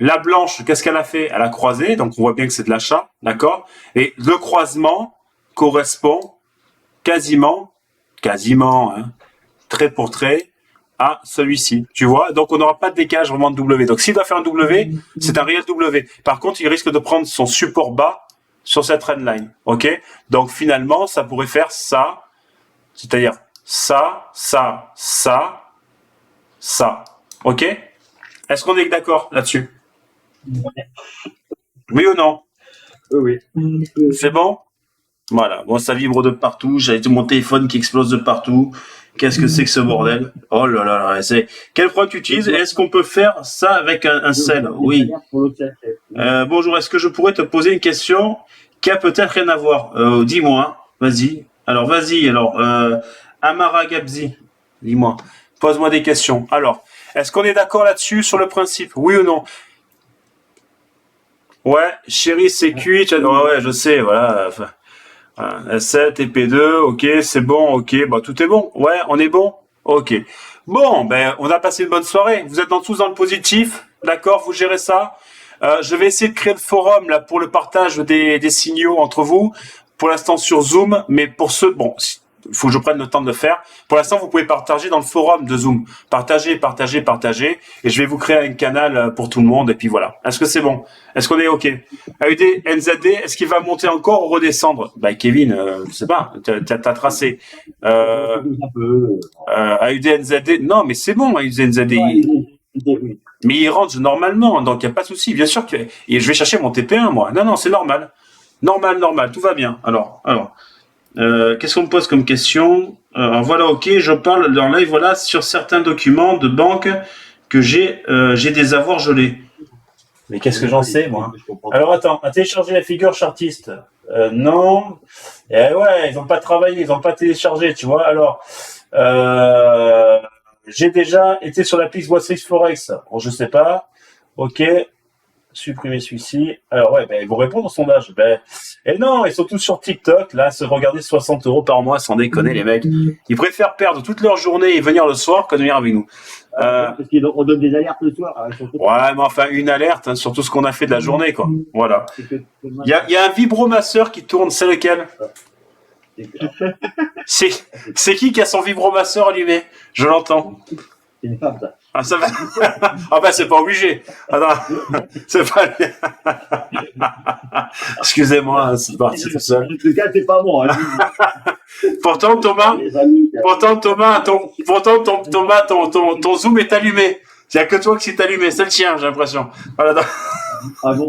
La blanche, qu'est-ce qu'elle a fait? Elle a croisé. Donc, on voit bien que c'est de l'achat. D'accord? Et le croisement correspond quasiment, hein, trait pour trait, à celui-ci. Tu vois? Donc, on n'aura pas de décalage vraiment de W. Donc, s'il doit faire un W, c'est un réel W. Par contre, il risque de prendre son support bas sur cette trendline. OK? Donc, finalement, ça pourrait faire ça. C'est-à-dire ça. OK? Est-ce qu'on est d'accord là-dessus? Oui ou non? Oui. C'est bon? Voilà. Bon, ça vibre de partout. J'ai mon téléphone qui explose de partout. Qu'est-ce que c'est que ce bordel? Oh là là, c'est... Quel produit tu utilises? Et est-ce qu'on peut faire ça avec un sel? Oui. Bonjour, est-ce que je pourrais te poser une question qui a peut-être rien à voir? Dis-moi. Vas-y. Alors, Amara Gabzi. Dis-moi. Pose-moi des questions. Alors, est-ce qu'on est d'accord là-dessus sur le principe? Oui ou non? Ouais, chérie, c'est cuit. Ouais, je sais, voilà. S7, TP2, ok, c'est bon, ok, bah tout est bon. Ouais, on est bon? Ok. Bon, ben, on a passé une bonne soirée. Vous êtes tous dans le positif, d'accord? Vous gérez ça. Je vais essayer de créer le forum là pour le partage des signaux entre vous. Pour l'instant sur Zoom, mais pour ceux, bon, il faut que je prenne le temps de le faire. Pour l'instant, vous pouvez partager dans le forum de Zoom. Partagez, partagez, partagez. Et je vais vous créer un canal pour tout le monde. Et puis voilà. Est-ce que c'est bon? Est-ce qu'on est OK? AUD, NZD, est-ce qu'il va monter encore ou redescendre? Bah, Kevin, je sais pas. T'as tracé. AUD, NZD. Non, mais c'est bon, AUD, NZD. Mais il rentre normalement. Donc, il n'y a pas de souci. Bien sûr que, et je vais chercher mon TP1, moi. Non, c'est normal. Normal. Tout va bien. Alors. Qu'est-ce qu'on me pose comme question? Voilà, ok, je parle dans live, voilà, sur certains documents de banque que j'ai des avoirs gelés. Mais qu'est-ce que j'en sais, moi? Alors attends, à télécharger la figure chartiste. Non. Eh ouais, ils n'ont pas travaillé, ils n'ont pas téléchargé, tu vois. Alors, j'ai déjà été sur la piste Wall Street Forex. Bon, je sais pas. Ok. Supprimer celui-ci. Alors ouais, ils vont répondre au sondage. Et non, ils sont tous sur TikTok, là, se regarder 60 € par mois, sans déconner les mecs. Ils préfèrent perdre toute leur journée et venir le soir que de venir avec nous. Parce qu'on donne des alertes le soir. Ouais, mais enfin, une alerte hein, sur tout ce qu'on a fait de la journée, quoi. Voilà. Il y a un vibromasseur qui tourne, c'est lequel? C'est qui a son vibromasseur allumé? Je l'entends. C'est une femme, ça. Ah, ça va. Ah, bah, c'est pas obligé. Attends. C'est pas. Excusez-moi, c'est parti tout seul. En tout cas, c'est pas moi. Hein. Pourtant, Thomas, ton Zoom est allumé. Il n'y a que toi qui s'est allumé. C'est le tien, j'ai l'impression. Voilà. Ah bon,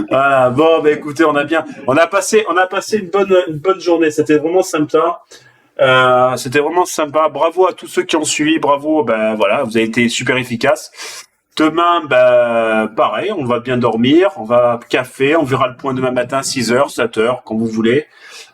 Voilà. Bon, écoutez, on a passé une bonne journée. C'était vraiment sympa. Bravo à tous ceux qui ont suivi. Bravo. Voilà, vous avez été super efficaces. Demain, pareil, on va bien dormir, on va café, on verra le point demain matin, 6h, 7h, quand vous voulez,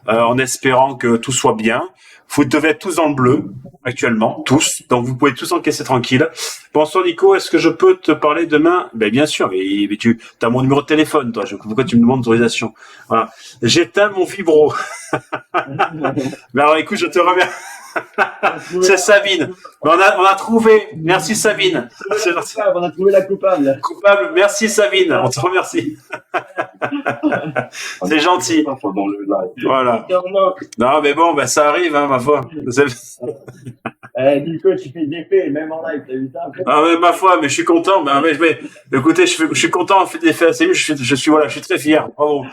en espérant que tout soit bien. Vous devez être tous dans le bleu, actuellement, tous, donc vous pouvez tous encaisser tranquille. Bonsoir Nico, est-ce que je peux te parler demain? Bien sûr, mais tu as mon numéro de téléphone, toi, pourquoi tu me demandes d'autorisation? Voilà. J'éteins mon vibro. Mais alors écoute, je te remercie. C'est Sabine. On a trouvé. Merci Sabine. on a trouvé la coupable. Merci Sabine. On te remercie. C'est gentil. Voilà. Non mais bon, ça arrive, hein, ma foi. Nico, tu fais des faits, même en live, t'as vu ça? Ah mais ma foi, mais je suis content. Écoutez, je suis content, on fait des faits assez. Je suis très fier. Bravo.